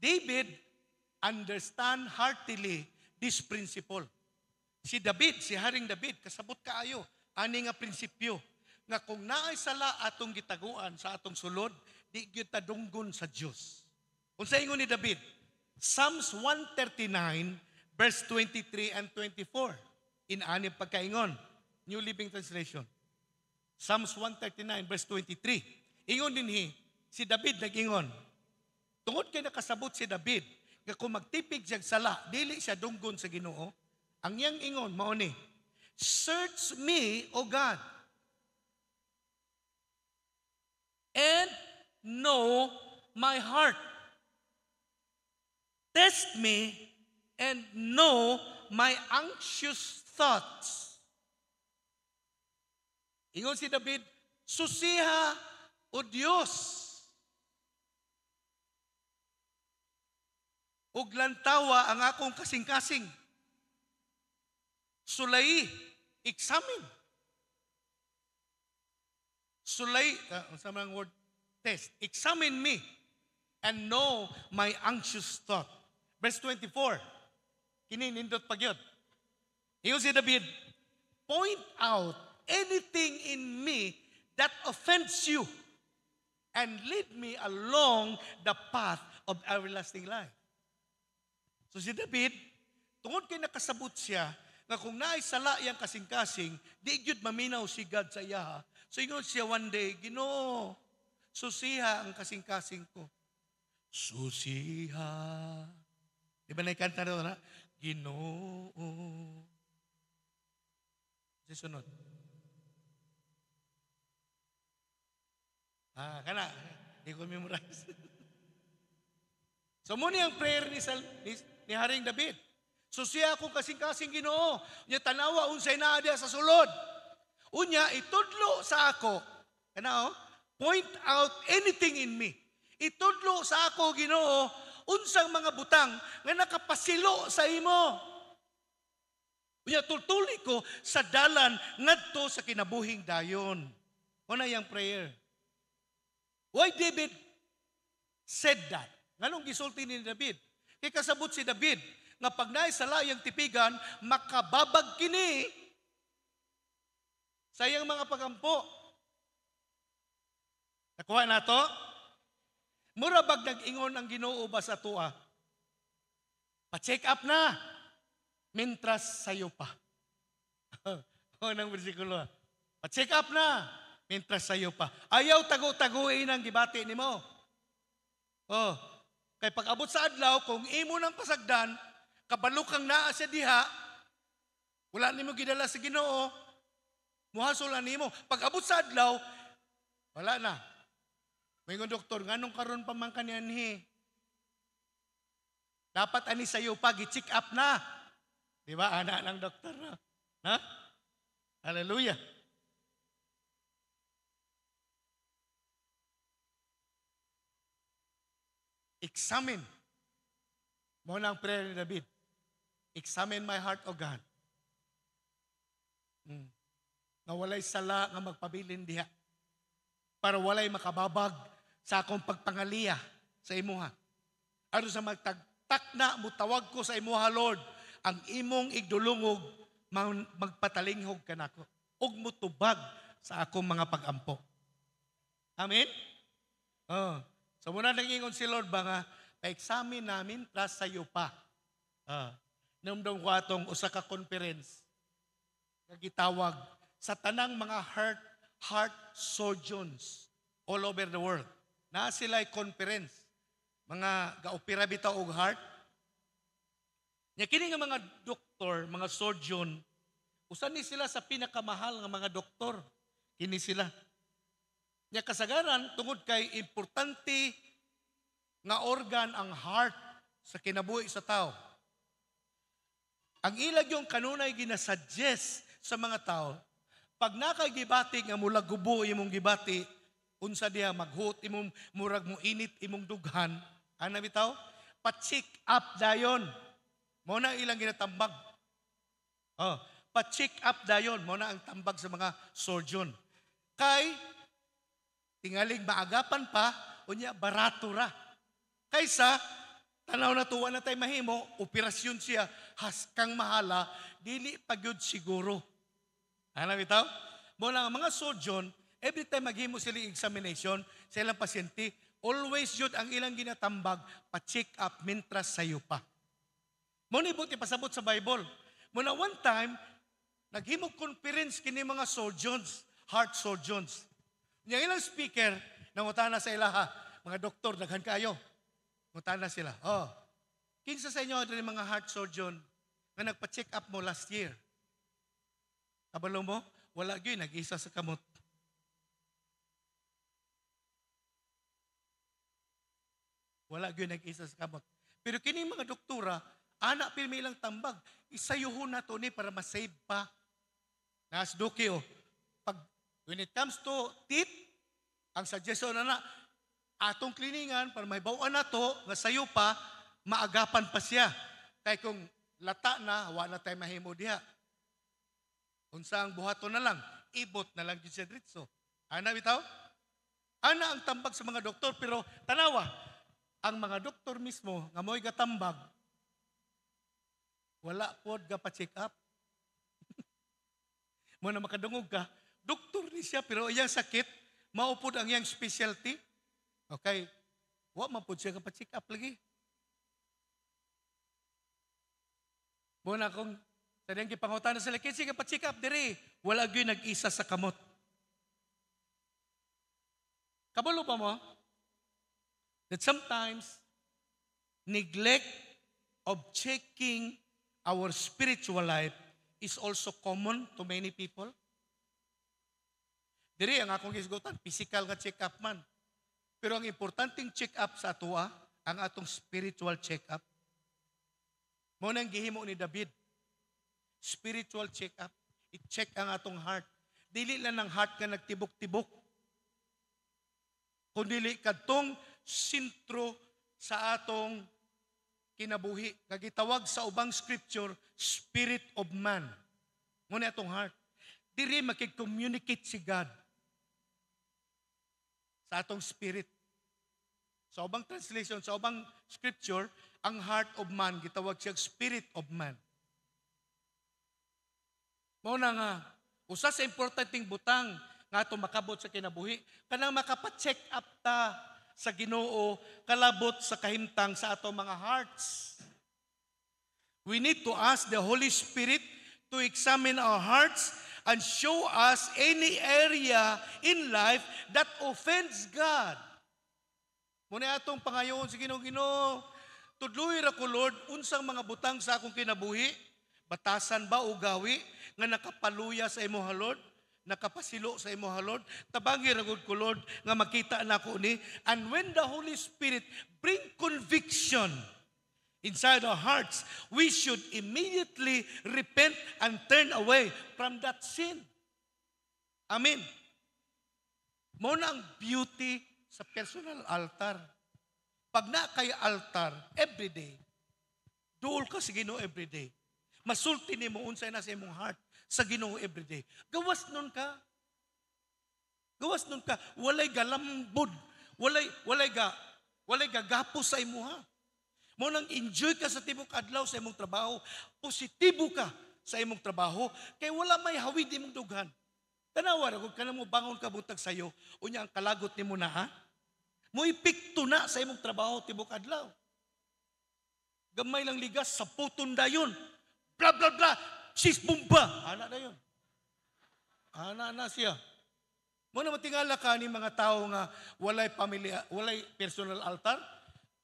David understand heartily this principle. Si David, si Haring David, kasabot kaayo, ani nga prinsipyo, nga kung naay sala atong gitaguan sa atong sulod, di gyud ta dunggon sa Dios. Unsa ingon ni David? Psalms 139 verse 23 and 24. In-ani pagkaingon, New Living Translation. Psalms 139 verse 23. Ingon dinhi si David nag-ingon. Tungod kay nakasabot si David nga kung magtipig siyang sala, dili siya dunggon sa Ginoo, ang iyang ingon mao ni, search me, O God, and know my heart. Test me and know my anxious thoughts. Ingon si David, susiha o Diyos, ug lantawa ang akong kasing-kasing. Sulay, examine. Sulay, unsa man ang word? Test. Examine me and know my anxious thought. Verse 24. Kini nindot pagyod. Ingon si David, point out anything in me that offends you and lead me along the path of everlasting life. So si David, tungod kay nakasabot siya, nga kung naay sala iyang kasing-kasing, di gyud maminaw si God sa iya. So ingon siya one day, Ginoo, susiha ang kasing-kasing ko. Susiha. Di ba naikanta na? Ginoo. Sunod. Kana. Di ko memorize. So muna ang prayer ni Haring David. Susiya akong kasing-kasing Ginoo. Unya tanawa unsay naa diha sa sulod. Unya itudlo sa ako. Kana point out anything in me. Itudlo sa ako, Ginoo, unsang mga butang nga nakapasilo sa imo. Unya tultuli ko sa dalan ngadto sa kinabuhing dayon. Una yang prayer. Why David said that? Nganong gisulti ni David? Kay kasabot si David nga pag naay sa layang tipigan makababag kini sa iyang mga pagampo. Nakuha na to? Mura bag nag-ingon ang Ginoo ba sa tuwa? Pa-check up na. Mintras sayo pa. Unang bersikulo. Pa-check up na. Mintras sayo pa. Ayaw tago-taguin ang gibati ni mo. Oh, kay pag-abot sa adlaw, kung imo ng pasagdan, kabalukang naa sa diha, wala nimo gidala sa Ginoo, muhasolan nimo. Pag-abot sa adlaw, wala na. May doktor, nganong karon pa man kanianhi? Dapat ani sayo pa, gi-check up na. Di ba? Anak ng doktor na. Ha? Hallelujah. Examine. Muna ang prayer ni David. Examine my heart, O God. Na walay sala nga magpabilin diha. Para walay makababag sa akong pagpangaliya sa imuha. Ano sa magtagtak na mutawag ko sa imuha, Lord, ang imong igdulungog magpatalinghog kanako ug mutubag sa akong mga pagampo. Amen? Oh. So muna nag-ingon si Lord ba nga, pa-examine namin plus sa iyo pa. Namdong ko atong usa ka conference nga gitawag sa tanang mga heart surgeons all over the world. Na sila'y conference. Mga gaopera bitaw og heart. Nya kini nga mga doktor, mga surgeon, usan ni sila sa pinakamahal nga mga doktor. Kini sila. Nya kasagaran tungod kay importante nga organ ang heart sa kinabuhi sa tao. Ang ilag yung kanunay ginasuggest sa mga tao, pag nakagibati nga mula gubo imong gibati, unsa diha maghut imong murag mo init imong dughan, ana bitaw? Pa-check up dayon. Mo na ilang ginatambag. Pa-check up dayon. Mo na ang tambag sa mga surgeon. Kay, tingaling maagapan pa, unya barato ra. Kaysa, tanaw na tuwa na tayo mahimo, operasyon siya, haskang mahala, dili pagyud siguro. Ano bitaw? Mo na ang mga surgeon, every time maghimo sila examination sa ilang pasyente, always yun ang ilang ginatambag, pa-check up mintras sayo pa. Muna ibuti pasabot sa Bible. Muna one time, naghimog conference kini mga surgeons, heart surgeons. Yung ilang speaker, nangutana sa ilaha, mga doktor, daghan kayo. Nangutana sila, kinsa sa inyo rin mga heart surgeon na nagpa-check up mo last year? Kabalo mo, wala gyud nag-isa sa kamot. Wala gyud nag-isa sa kamot. Pero kini mga doktora, anak pirmi lang tambag, isayuhon na to ni para masave pa. Nasduki when it comes to teeth, ang suggestion na atong kliningan para may bawaan na to, nga sayo pa, maagapan pa siya. Kaya kung lata na, wala tayo mahimo diha. Unsa ang buhato na lang, ibot na lang yun siya dritso. Ana bitaw? Ana ang tambag sa mga doktor, pero tanawa, ang mga doktor mismo, nga mo'y gatambag, wala po ka pa-check up. Muna makadungog ka, doktor ni siya, pero iyang sakit, maupod ang iyang specialty. Okay, wala man po siya ka pa-check up lagi. Muna kung sa niyang kipangutan na sila, kasi ka pa-check up diri, wala gyud nag-isa sa kamot. Kabalo pa mo? That sometimes, neglect of checking our spiritual life is also common to many people. Diri ang akong gisgutan, physical nga check-up man. Pero ang importanteng check-up sa atua, ang atong spiritual check-up. Mo nang gihimo ni David. Spiritual check-up. I-check ang atong heart. Dili lang ng heart nga nagtibok-tibok. Kung dili kadtong sentro sa atong kinabuhi. Kagitawag sa ubang scripture, spirit of man. Muna atong heart. Diri makikommunicate si God sa atong spirit. Sa ubang translation, sa ubang scripture, ang heart of man, gitawag siya spirit of man. Muna nga, usa sa importanteng butang nga ito makabot sa kinabuhi, kanang makapacheck up ta sa Ginoo, kalabot sa kahimtang sa atong mga hearts. We need to ask the Holy Spirit to examine our hearts and show us any area in life that offends God. Muna atong pangayoon sa Ginoo, tudloy ra ko Lord, unsang mga butang sa akong kinabuhi, batasan ba o gawi, nga nakapaluya sa imo Lord, nakapasilo sa imo Lord, tabangi ra gud ko Lord, nga makita na ko ni, and when the Holy Spirit bring conviction inside our hearts, we should immediately repent and turn away from that sin. Amen. Muna ang beauty sa personal altar. Pag na kay altar, everyday, duol ka sa Ginoo everyday. Masulti ni mo unsay na sa imong heart sa Ginoo everyday. Gawas nun ka. Gawas nun ka. Walay galambod. Walay gagapos sa imuha. Mo nang enjoy ka sa tibok adlaw sa imong trabaho. Positibo ka sa imong trabaho. Kay wala may hawid imong dughan. Tanawa ra gud kanang mo bangon ka buntag sayo. Unya ang kalagot nimo na ha. Mo ipikto na sa imong trabaho tibok adlaw. Gamay lang ligas sa puton dayon. Blah, blah, blah. Sis bomba. Ana na yun. Ana na siya. Muna matingala ka ni mga tao nga walay pamilya, walay personal altar.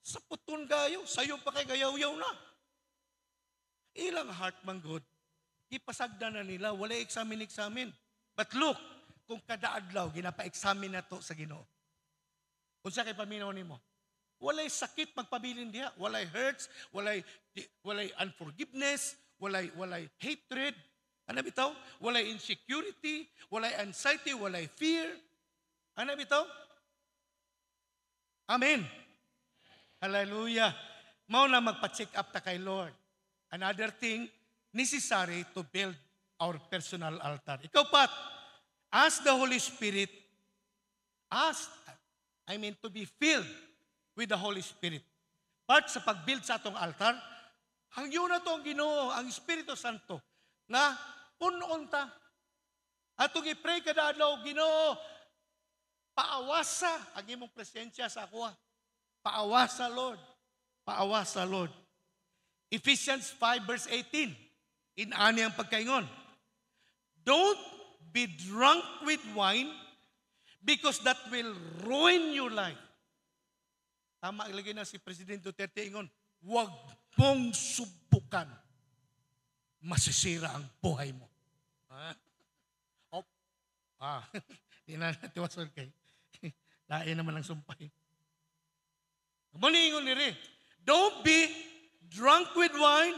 Sa puton gayo, sayo pa kay gayaw-yaw na. Ilang heart man good. Ipasagda na nila, walay examine. But look, kung kada adlaw, ginapa-examine na to sa Ginoo. Kung sa kay paminaw nimo, walay sakit magpabilin diha, walay hurts, walay unforgiveness, walay hatred, ano bitaw? Walay insecurity, walay anxiety, walay fear. Ano bitaw? Amen. Hallelujah. Mao na magpa-check up ta kay Lord. Another thing, necessary to build our personal altar. Ikaw pat, ask the Holy Spirit, to be filled with the Holy Spirit. Part sa pag-build sa atong altar, hangyo na to ang Ginoo, ang Espiritu Santo, nga punon ta. Atong i-pray kada adlaw, Ginoo, paawasa ang imong presensya sa ako. Paawasa, Lord. Paawasa, Lord. Ephesians 5 verse 18, in-ani ang pagkaingon. Don't be drunk with wine because that will ruin your life. Tama ilagay na si President Duterte ingon, huwag mong subukan. Masisira ang buhay mo. Di na natiwason kay. Lain naman ang sumpay. Maningon nire, don't be drunk with wine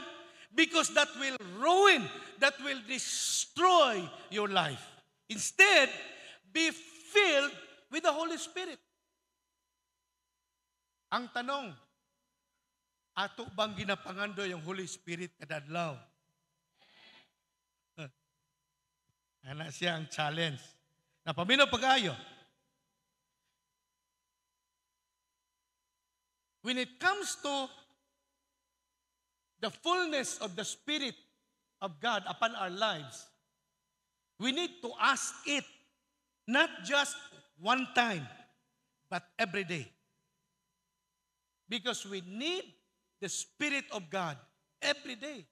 because that will ruin, that will destroy your life. Instead, be filled with the Holy Spirit. Ang tanong, ato bang ginapangando yung Holy Spirit kada adlaw? Ana siya ang challenge. Napaminaw pag-ayo. When it comes to the fullness of the Spirit of God upon our lives, we need to ask it not just one time, but every day. Because we need the Spirit of God every day.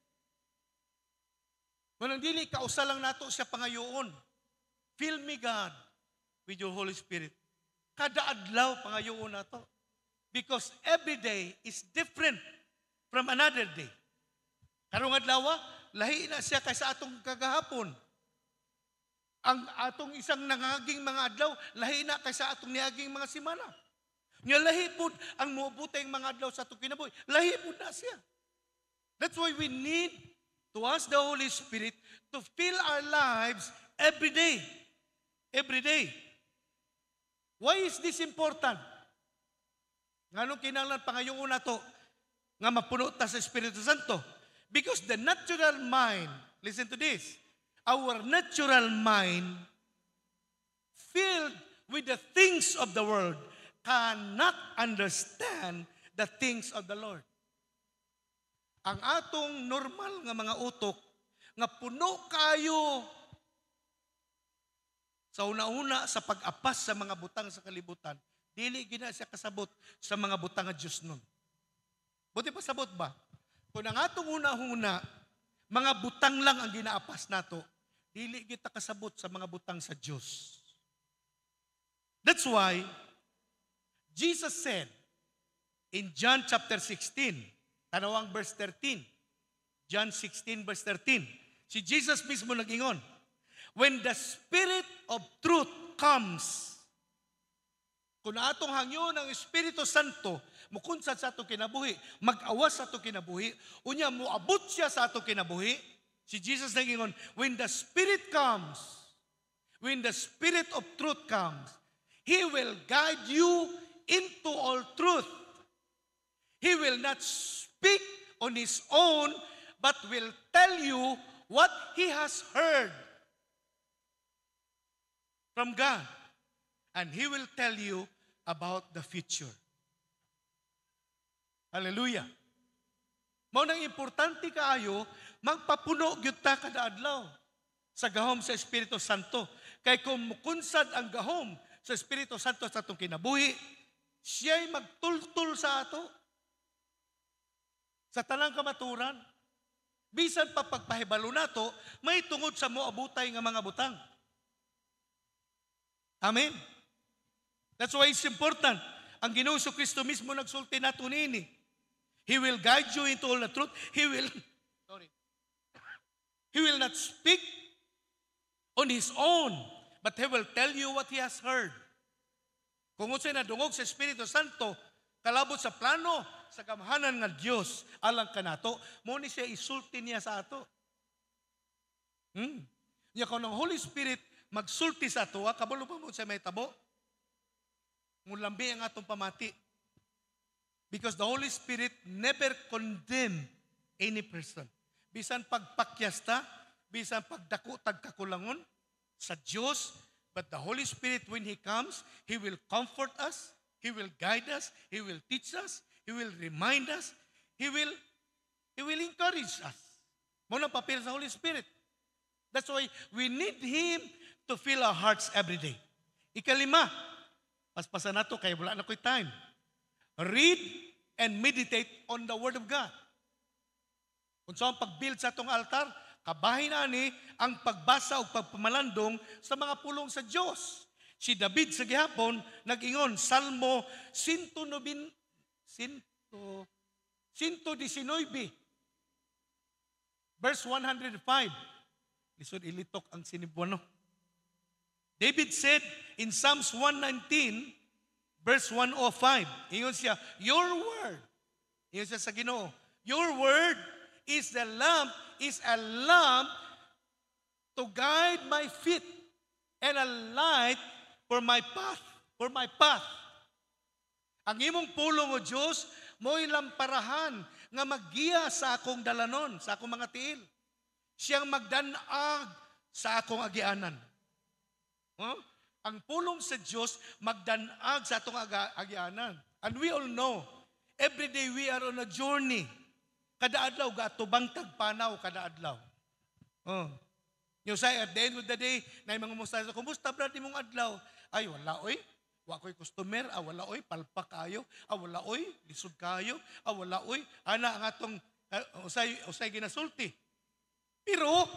Kung dili kausa lang nato siya pangayoon, fill me God with your Holy Spirit. Kada adlaw pangayoon nato. Because every day is different from another day. Karong adlaw, lahi na siya kaysa atong kagahapon. Ang atong isang nangaging mga adlaw, lahi na kaysa atong niaging mga simana. Nga lahi po ang muubutay mga adlaw sa atong kinabuhi. Lahi po na siya. That's why we need to ask the Holy Spirit to fill our lives every day. Every day. Why is this important? Nganong kinahanglan pangayoon na to nga mapuno ta sa Espiritu Santo? Because the natural mind, listen to this, our natural mind filled with the things of the world cannot understand the things of the Lord. Ang atong normal nga mga utok nga puno kayo sa una-una sa pag-apas sa mga butang sa kalibutan, dili gina siya kasabot sa mga butang nga Diyos nun. Buti pa sabot ba? Kung ang atong una-una, mga butang lang ang ginaapas nato, dili kita kasabot sa mga butang sa Diyos. That's why Jesus said in John chapter 16, tanawang verse 13, John 16 verse 13, si Jesus mismo nag-ingon, when the Spirit of truth comes, kung atong hangyo ng Espiritu Santo, mukunsad sa atong kinabuhi, mag-awas sa atong kinabuhi, unya muabot siya sa atong kinabuhi, si Jesus nag-ingon, when the Spirit comes, when the Spirit of truth comes, He will guide you into all truth. He will not speak on His own, but will tell you what He has heard from God. And He will tell you about the future. Hallelujah. Mao nang importante kaayo, magpapuno gyud ta kada adlaw sa gahom sa Espiritu Santo. Kay kung mukunsad ang gahom sa Espiritu Santo sa atong kinabuhi, siya'y magtultul sa ato. Sa tanang kamaturan, bisan pa pagpahibalo nato, may tungod sa moabutay nga mga butang. Amen. That's why it's important. Ang Ginoong Kristo mismo nagsulti nato nini. He will guide you into all the truth. He will not speak on His own, but He will tell you what He has heard. Kung unsay nadungog sa Espiritu Santo, kalabot sa plano, sa kamahanan nga Dios alang kanato, mo ni siya isulti niya sa ato. Nya kung ang Holy Spirit magsulti sa ato, kabalo pa mo sa may tabo, mulambi ang atong pamati. Because the Holy Spirit never condemn any person. Bisan pagpakyasta, bisan pagdako tagkakulangon sa Dios, but the Holy Spirit when He comes, He will comfort us, He will guide us, He will teach us, He will remind us, He will encourage us. Muna papel sa Holy Spirit. That's why we need Him to fill our hearts every day. Ikalima, paspasan nato kay wala na ko'y time. Read and meditate on the Word of God. Kung saan pag-build sa itong altar, kabahin na ni ang pagbasa o pagpamalandong sa mga pulong sa Diyos. Si David sa gihapon, nag-ingon, Salmo 119, verse 105. Lisod ilitok ang sinibuano. David said in Psalms 119, verse 105, ingon siya, your word, ingon siya sa Ginoo, your word is a lamp to guide my feet and a light for my path. Ang imong pulong o Diyos, mo'y lamparahan nga maggiya sa akong dalanon, sa akong mga tiil. Siyang magdanag sa akong agianan. Ang pulong sa Diyos magdanag sa atong agianan. And we all know, every day we are on a journey. Kada adlaw, gatubang tagpanaw kada adlaw. Yung say, at the end of the day, na yung mga musta, kumusta brad mong adlaw? Ay, wala oy. Wako'y customer, wala oy, palpak kayo, wala oy, lisod kayo, wala oy. Ana ang atong, usay ginasulti. Pero,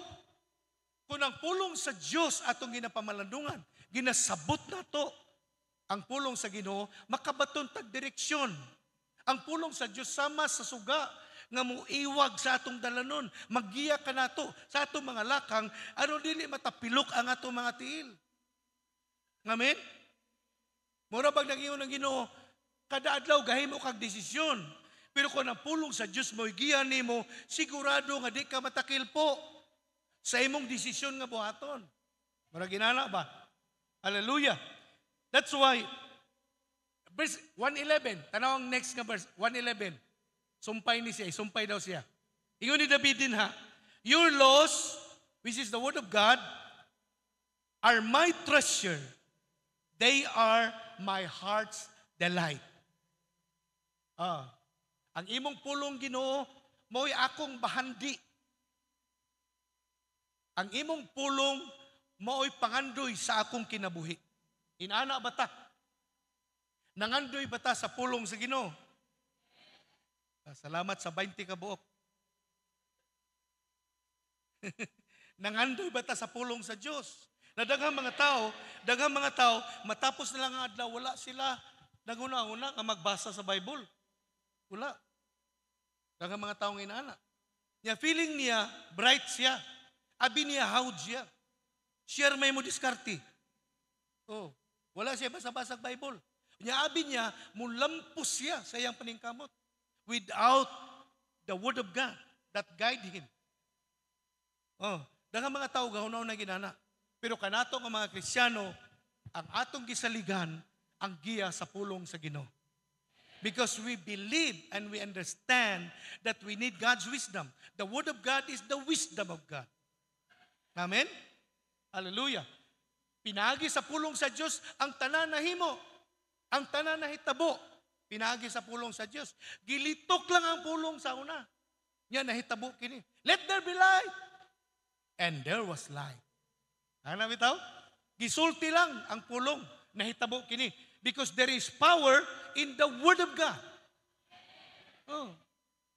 kung ang pulong sa Diyos atong ginapamalandungan, ginasabot na to, ang pulong sa Ginoo, makabaton tag direksyon. Ang pulong sa Diyos sama sa suga, nga muiwag sa atong dalanon, maggiya ka nato sa atong mga lakang, dili matapilok ang atong mga tiil. Amen? Mura bag nag-iyon ng Ginoo, kada adlaw gahimo kag desisyon. Pero kung ang pulong sa Diyos mo, giyan nimo, sigurado nga di ka matakil po sa imong desisyon nga buhaton. Mura ginana ba? Hallelujah. That's why, Verse 1:11. Tanaw ang next nga verse. 1:11. Sumpay ni siya. Sumpay daw siya. Ingon ni David din ha. Your laws, which is the word of God, are my treasure. They are my heart's delight. Ang imong pulong Ginoo, mo'y akong bahandi. Ang imong pulong, mo'y pangandoy sa akong kinabuhi. Inana bata? Nangandoy bata sa pulong sa Ginoo? Salamat sa 20 ka buok. Nangandoy bata sa pulong sa Diyos? Na daghang mga tao, matapos nila nga adlaw, wala sila naguna-una nga magbasa sa Bible. Wala. Daghang mga taong inana. Niya feeling niya, bright siya. Abi niya, hawd siya. Share may mo diskarte. Wala siya basa-basa Bible. Niya abi niya, mulampos siya sa iyang paningkamot without the word of God that guide him. Daghang mga tao gahunaw na ginana. Pero kanato nga mga Kristiyano, ang atong gisaligan ang giya sa pulong sa Ginoo. Because we believe and we understand that we need God's wisdom. The Word of God is the wisdom of God. Amen? Hallelujah. Pinagi sa pulong sa Diyos ang tanan na himo. Ang tanan na hitabo. Pinagi sa pulong sa Diyos. Gilitok lang ang pulong sa una. Yan nahitabo kini. Let there be light. And there was light. Ano bitaw? Gisulti lang ang pulong. Nahitabo kini. Because there is power in the Word of God.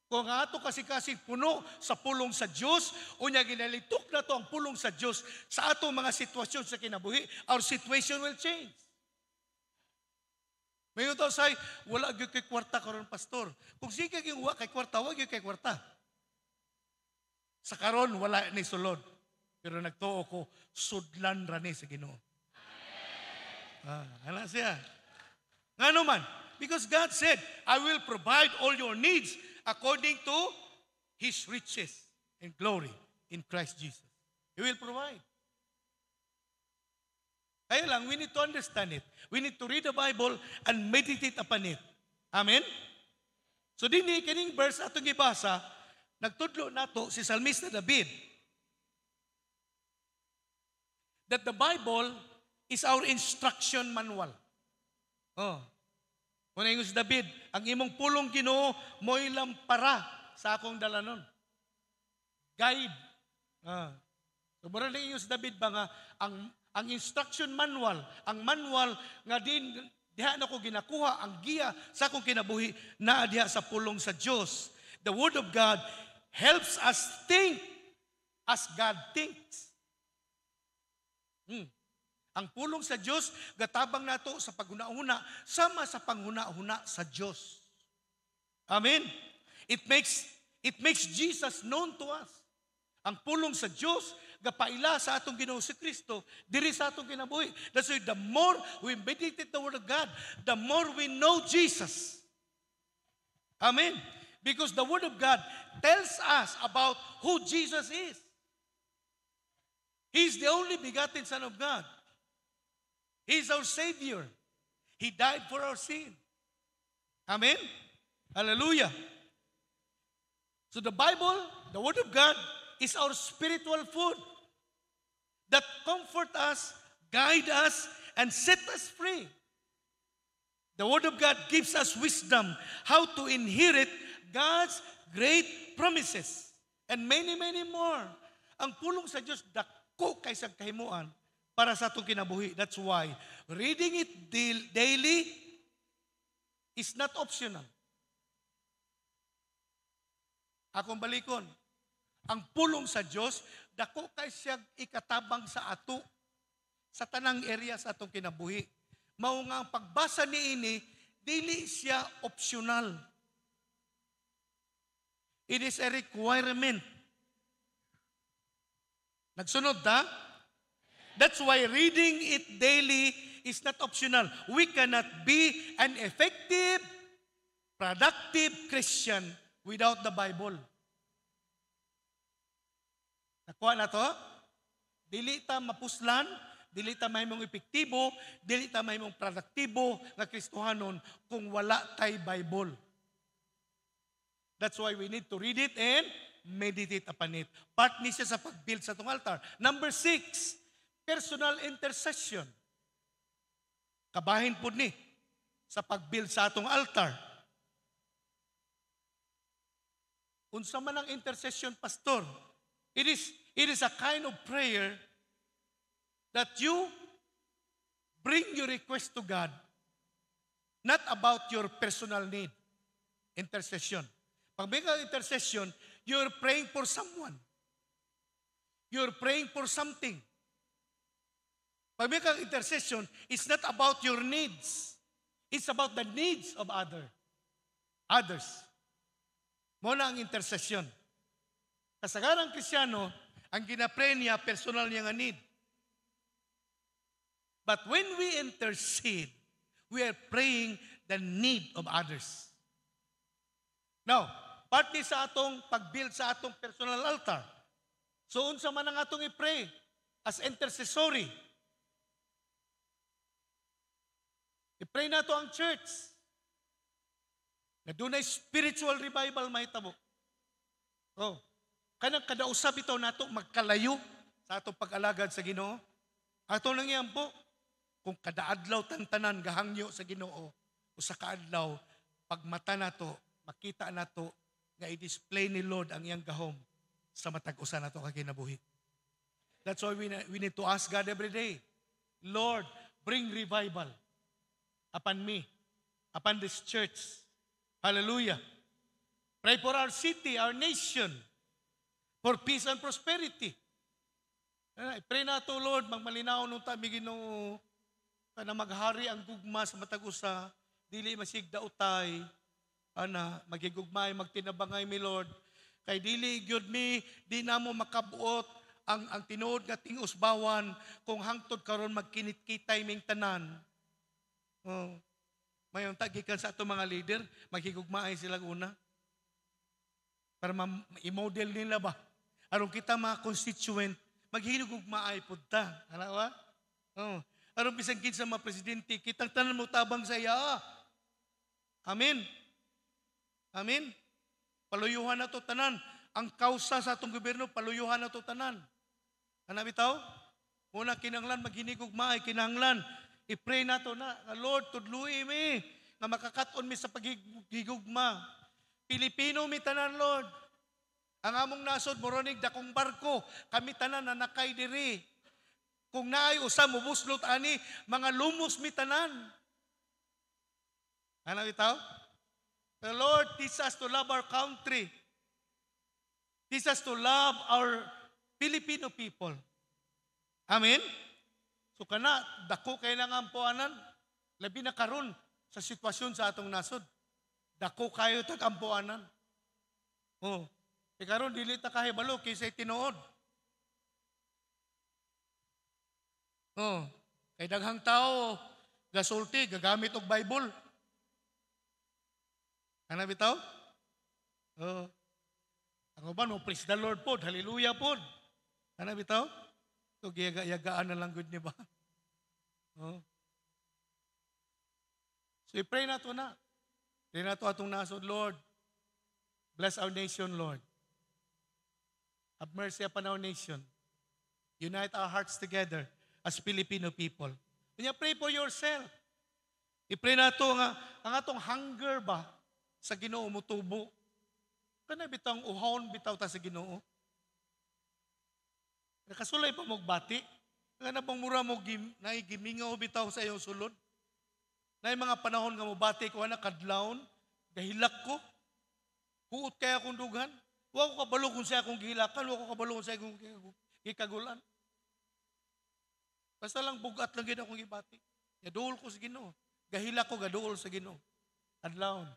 Kung ato kasi puno sa pulong sa Diyos, unya ginalitok na to ang pulong sa Diyos sa ato mga sitwasyon sa kinabuhi, our situation will change. May ito say, wala gyud kay kwarta karon pastor. Kung sige gyud wa kay kwarta, wag gyud kay kwarta. Sa karon wala ni sulod. Pero nagtuo ko, sudlan ra ni sa Ginoo. Ano siya? Nga naman, because God said, I will provide all your needs according to His riches and glory in Christ Jesus. He will provide. Kaya lang, we need to understand it. We need to read the Bible and meditate upon it. Amen? So din kining verse atong gibasa, nagtudlo nato si Salmista David that the Bible is our instruction manual. Kung ingon si David, ang imong pulong Ginoo mo'y lampara sa akong dalanon. Guide. So mura na ingon si David ba nga, ang instruction manual, ang manual nga din, diha na ko ginakuha, ang giya sa akong kinabuhi, na diha sa pulong sa Diyos. The Word of God helps us think as God thinks. Ang pulong sa Diyos, gatabang nato sa paghuna-huna, sama sa panghuna-huna sa Diyos. Amen? It makes Jesus known to us. Ang pulong sa Diyos, gapaila sa atong Ginoo si Kristo, diri sa atong kinabuhi. That's why the more we meditate the Word of God, the more we know Jesus. Amen? Because the Word of God tells us about who Jesus is. He's the only begotten Son of God. He's our Savior. He died for our sin. Amen? Hallelujah. So the Bible, the Word of God, is our spiritual food that comfort us, guide us, and set us free. The Word of God gives us wisdom how to inherit God's great promises and many, many more. Ang pulong sa Diyos, dako kaysa kahimuan para sa itong kinabuhi. That's why reading it daily is not optional. Akong balikon, ang pulong sa Diyos, dako kay siya ikatabang sa ato, sa tanang area sa atong kinabuhi. Mao nga ang pagbasa niini, dili siya optional. It is a requirement. Nagsunod ta? That's why reading it daily is not optional. We cannot be an effective, productive Christian without the Bible. Nakuha na to? Dili ta mapuslan, dili ta mahimong epektibo, dili ta mahimong produktibo nga Kristohanon kung wala tay Bible. That's why we need to read it and meditate upon it. Part ni siya sa pag-build sa itong altar. Number 6, personal intercession. Kabahin po ni sa pag-build sa atong altar. Unsa man ang intercession, pastor? It is a kind of prayer that you bring your request to God, not about your personal need. Intercession. Pag may kang intercession, you're praying for someone. You're praying for something. Pag may kang intercession, it's not about your needs. It's about the needs of others. Muna ang intercession. Kasagarang Kristiyano, ang ginapray niya, personal niya nga need. But when we intercede, we are praying the need of others. Now, partly sa atong pag-build sa atong personal altar. So, unsa man ang atong i-pray as intercessory. I-pray na to ang church. Na doon ay spiritual revival mahitabo. Oh, kanang kadausap ito nato magkalayo sa atong pag-alagad sa Ginoo. Ato nang iyan po, kung kadaadlaw tantanan gahangyo sa Ginoo o sa kaadlaw pagmata nato makita nato nga i-display ni Lord ang iyang gahom sa matag usa nato ka kinabuhi. That's why we need to ask God every day, Lord, bring revival upon me, upon this church. Hallelujah. Pray for our city, our nation, for peace and prosperity. Pray na to, Lord, magmalinaw nung tabi Ginoo kana maghari ang gugma sa matag usa, dili masigda utay, magigugmay, magtinabangay mi Lord. Kay dili gyud mi, di namo makabuot ang tinuod nga tingos bawan kung hangtod karon magkinit-kitay ming tanan. Oh. Mayon tagikan sa ato mga leader, magigugmaay sila una. Para i-model nila ba? Aron kita mga constituent, maghigugmaay pud ta. Ana ba? Oh. Aron bisan kinsa mga presidente, kitang tanan mo tabang sa iya. Amen. Amen. Paluyuhan na to tanan. Ang kausa sa atong gobyerno, paluyuhan na to tanan. Ano bitaw? Muna kinanglan, maghinigugmaay, kinanglan. I-pray na to na, Lord, tudluy mi, nga makakaton mi sa paghigugma. Pilipino mi tanan, Lord. Ang among nasod, moronig dakong barko, kami tanan na nakay diri. Kung naay usa mo buslot ani, mga lumos mi tanan. Ano bitaw? The Lord teach us to love our country. Teach us to love our Filipino people. Amen? So kana, dako kay lang ang puanan, labi na karon sa sitwasyon sa atong nasod. Dako kayo tagampuanan. Oh, e karon dili ta kahibalo kaysa tinuod. Oh, kay daghang tao gasulti gagamit og Bible. Ano bitaw? Oh. Ang uban mo praise the Lord pod, hallelujah pod. Ano bitaw? So yagaan na lang good ni ba? Oh. So i-pray na to na. Pray na to atong nasod, Lord. Bless our nation, Lord. Have mercy upon our nation. Unite our hearts together as Filipino people. Kanya pray for yourself. I-pray na to nga ang atong hunger ba sa Ginoo mutubo. Kana bitang uhon bitaw ta sa Ginoo. Nakasulay pa mo bati. Nga na bang mura mo naigimingaw bitaw sa iyong sulod. Na mga panahon nga mo bati ko na kadlawon, gahilak ko. Huot kaya akong dugan. Wa ko kabalo kung sa akong gihilakan, wa ko kabalo kung sa akong gikagulan. Basta lang bugat lang gid akong gibati. Gaduol ko sa Ginoo. Gahilak ko gaduol sa Ginoo. Adlawon.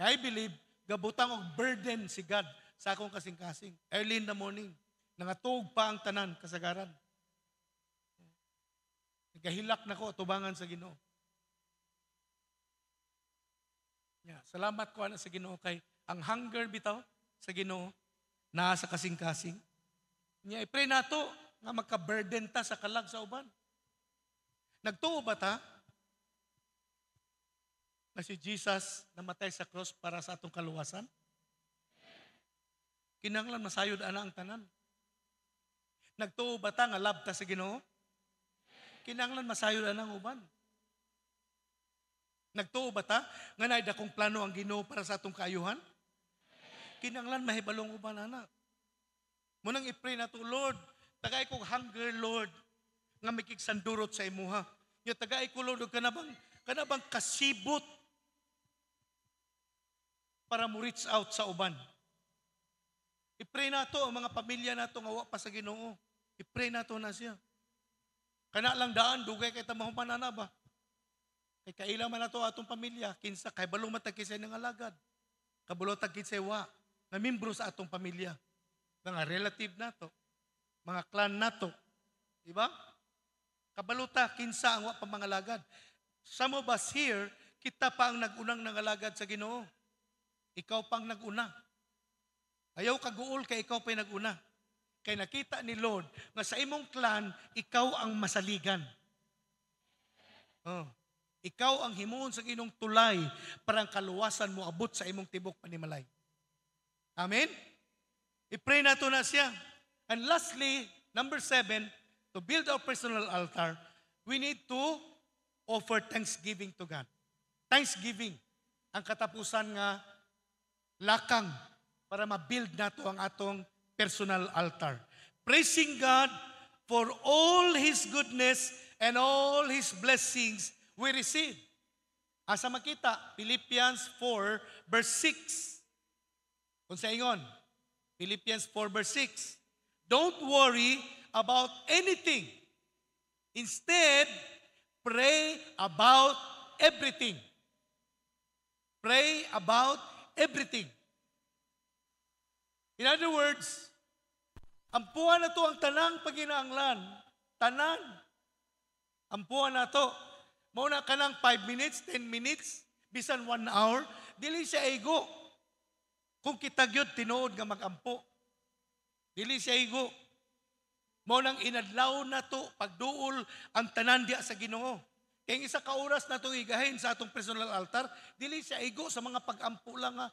I believe gabutang og burden si God sa akong kasing-kasing. Early in the morning, nangatog pa ang tanan kasagaran. Nagahilak na ko tubangan sa Ginoo. Yeah, salamat ko ana sa Ginoo kay ang hunger bitaw sa Ginoo naa sa kasing-kasing. Nya i-pray nato nga makaburden ta sa kalag sa uban. Nagtuo ba ta na si Jesus namatay sa cross para sa atong kaluwasan? Kinahanglan masayod ana ang tanan. Nagtuo ba ta nga love ta sa Ginoo? Kinahanglan masayod ana ang uban. Nagtuo ba ta nga naay dakong plano ang Ginoo para sa atong kaayuhan? Kinahanglan mahibalong uban ana. Munang i-pray nato, Lord, tagay kong hunger, Lord, nga mikigsandurot sa imuha. Yo tagay ko, Lord, kanabang kasibot para mo reach out sa uban. I-pray nato ang mga pamilya nato nga wa pa sa Ginoo. I-pray nato na siya. Kana lang daan dugay kay tamahuman na ba? Kay kaila man nato atong pamilya, kinsa kay balong matag kisay ng alagad. Kabulotag kisay wa nga membro sa atong pamilya. Mga relative nato, mga clan nato. Diba? Kabaluta, kinsa ang wa pa mga alagad. Some of us here, kita pa ang nagunang nangalagad sa Ginoo. Ikaw pang naguna. Ayaw kaguol kay ikaw pa'y naguna. Kay nakita ni Lord nga sa imong clan, ikaw ang masaligan. Oh. Ikaw ang himuon sa inong tulay para ang kaluwasan mo abot sa imong tibok panimalay. Amen? I-pray nato na siya. And lastly, number 7, to build our personal altar, we need to offer thanksgiving to God. Thanksgiving, ang katapusan nga lakang para ma-build nato ang atong personal altar. Praising God for all His goodness and all His blessings we receive. Asa makita, Philippians 4 verse 6. Kung sa ingon, Philippians 4 verse 6. Don't worry about anything. Instead, pray about everything. Pray about everything. In other words, ampuan na to ang tanang paginaanglan. Tanan. Ampuan na to. Mauna ka ng 5 minutes, 10 minutes, bisan 1 hour, dili siya igo. Kung kitagyod, tinuod nga magampo. Dili siya igo. Maunang inadlaw na to, pagduol ang tanan diya sa Ginoo. Kaya isa ka oras na itong igahin sa atong personal altar, dili siya igo sa mga pagampo lang nga.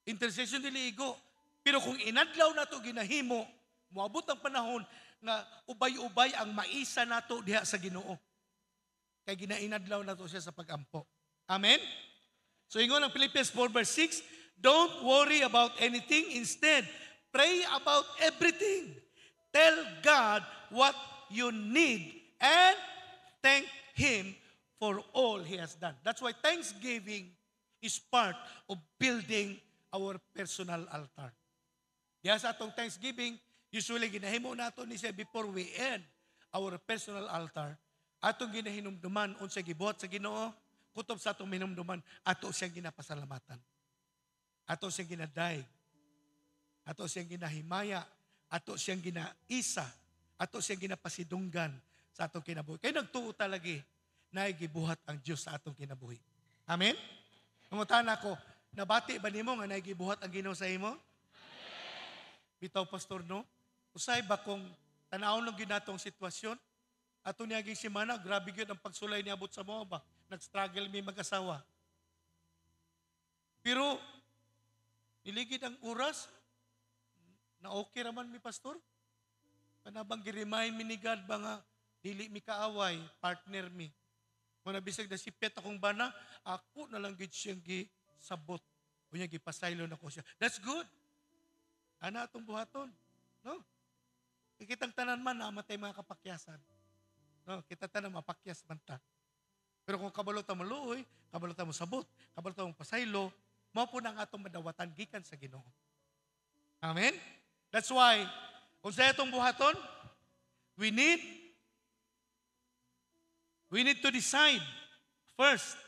Intercession dili igo. Pero kung inadlaw na to ginahimo, moabot ang panahon nga ubay-ubay ang maisa nato diha sa Ginoo. Kay ginainadlaw na to siya sa pagampo. Amen? So ingon ang Philippians 4 verse 6, don't worry about anything. Instead, pray about everything. Tell God what you need and thank Him for all He has done. That's why thanksgiving is part of building our personal altar. Diya sa atong thanksgiving, usually ginahimo nato ni siya before we end our personal altar. Atong ginahinumduman, unsay gibuhat sa Ginoo, kutob sa atong minumduman, ato siyang ginapasalamatan. Ato siyang ginaday. Ato siyang ginahimaya. Ato siyang ginaisa. Ato siyang ginapasidunggan sa atong kinabuhi. Kaya nagtuo talagi na gibuhat ang Diyos sa atong kinabuhi. Amen? Nangutan ako, nabati ba nimo nga naigibuhat ang Ginoo sa imo? Bitaw, Pastor, no? Usay ba kung tanawon ng ginatong sitwasyon? Ato niyaging simana, grabe yun ang pagsulay niya abot sa mga ba? Nag-struggle may mag-asawa. Pero, niligid ang oras, na okay raman mi Pastor. Kanabang gi-remind mi ni God ba nga, dili mi kaaway, partner mi. Kung nabisag na sipet akong bana, ako na lang gid siyang gisabot. O niya, gipasaylo na ko siya. That's good. Ana atong buhaton. No? Ikitang tanan man, namatay mga kapakyasan. No, kita tanan mapakyas man ta. Pero kung kabalo ta maluoy, kabalo ta mo sabot, kabalo ta mo pasaylo, mao po nang atong madawatan gikan sa Ginoo. Amen? That's why, kung sa itong buhaton, we need to decide first,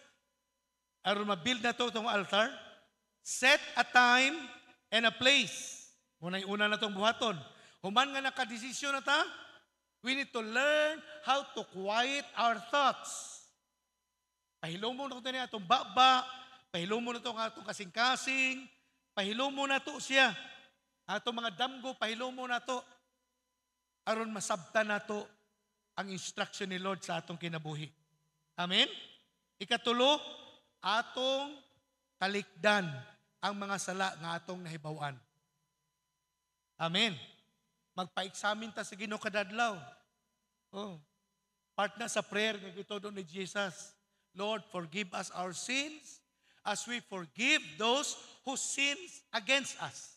aron ma-build na itong altar, set a time and a place. Muna yung una na itong buhaton. Human nga nakadesisyon na ta, we need to learn how to quiet our thoughts. Pahilom mo na ito niya itong baba, pahilom mo na ito atong kasing-kasing, pahilom mo na ito siya. Atong mga damgo, pahilom mo na ito. aron masabtan nato ang instruction ni Lord sa atong kinabuhi. Amen? Ikatulo, atong talikdan ang mga sala nga atong nahibaw-an. Amen. Magpa-examine ta sa Ginoo kada adlaw. Oh. Part na sa prayer nga gitudo ni Jesus. Lord, forgive us our sins as we forgive those who sins against us.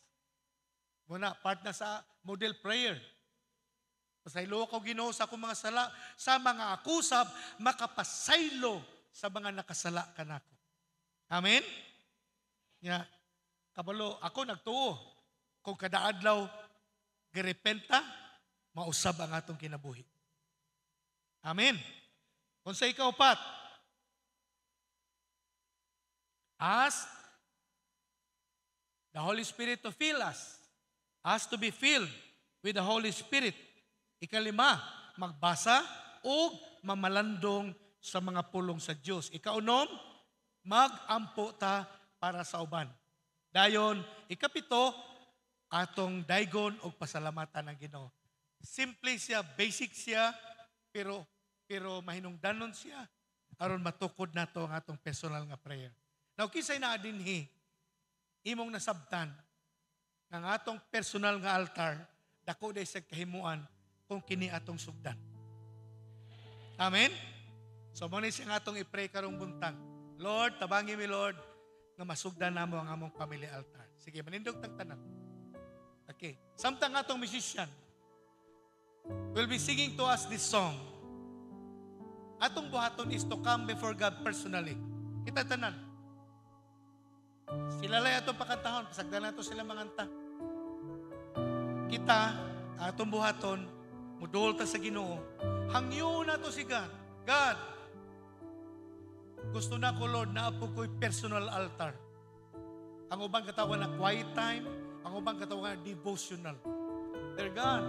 Muna, part na sa model prayer. Pasaylo ko Ginoo sa akong mga sala, sa mga akusab, makapasaylo sa mga nakasala kanako. Amen? Nga, kabalo, ako nagtuo. Kung kada adlaw, girepenta, mausab ang atong kinabuhi. Amen? Kung sa ikaw, Pat, ask the Holy Spirit to fill us. Ask to be filled with the Holy Spirit. Ikalima, magbasa o mamalandong sa mga pulong sa Diyos. Ikaunom, magampo ta para sa uban. Dayon, ikapito, atong daygon o pasalamatan ng Ginoo. Simple siya, basic siya, pero mahinungdanon siya aron matukod nato ang atong personal nga prayer. Now, kisay na dinhi, imong nasabtan ng atong personal nga altar, dako day sa kahimuan kung kini atong sugdan. Amen? So, muna siya atong i-pray karong buntag. Lord, tabangi mi Lord, nga masugdan namo ang among family altar. Sige, manindog tagtanan. Okay. Samtang atong musician will be singing to us this song. Atong buhaton is to come before God personally. Kita tanan. Sila lay atong pakantahon, pasagdan nato sila manganta. Kita, atong buhaton, mudol ta sa Ginoo. Hangyo na to si God. God, gusto na ko Lord na apo ko'y personal altar. Ang ubang katawan na quiet time, ang ubang katawan na devotional. Dear God,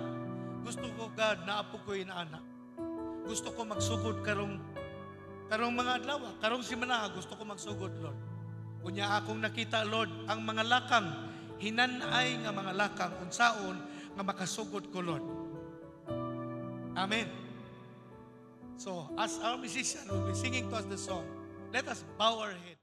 gusto ko God na apo ko'y inaana. Gusto ko magsugod karong mga adlaw, karong simana, gusto ko magsugod Lord. Kunya akong nakita Lord, ang mga lakang, hinanay nga mga lakang, unsaon nga makasugod ko Lord. Amen. So, as our musician will be singing to us the song, let us bow our head.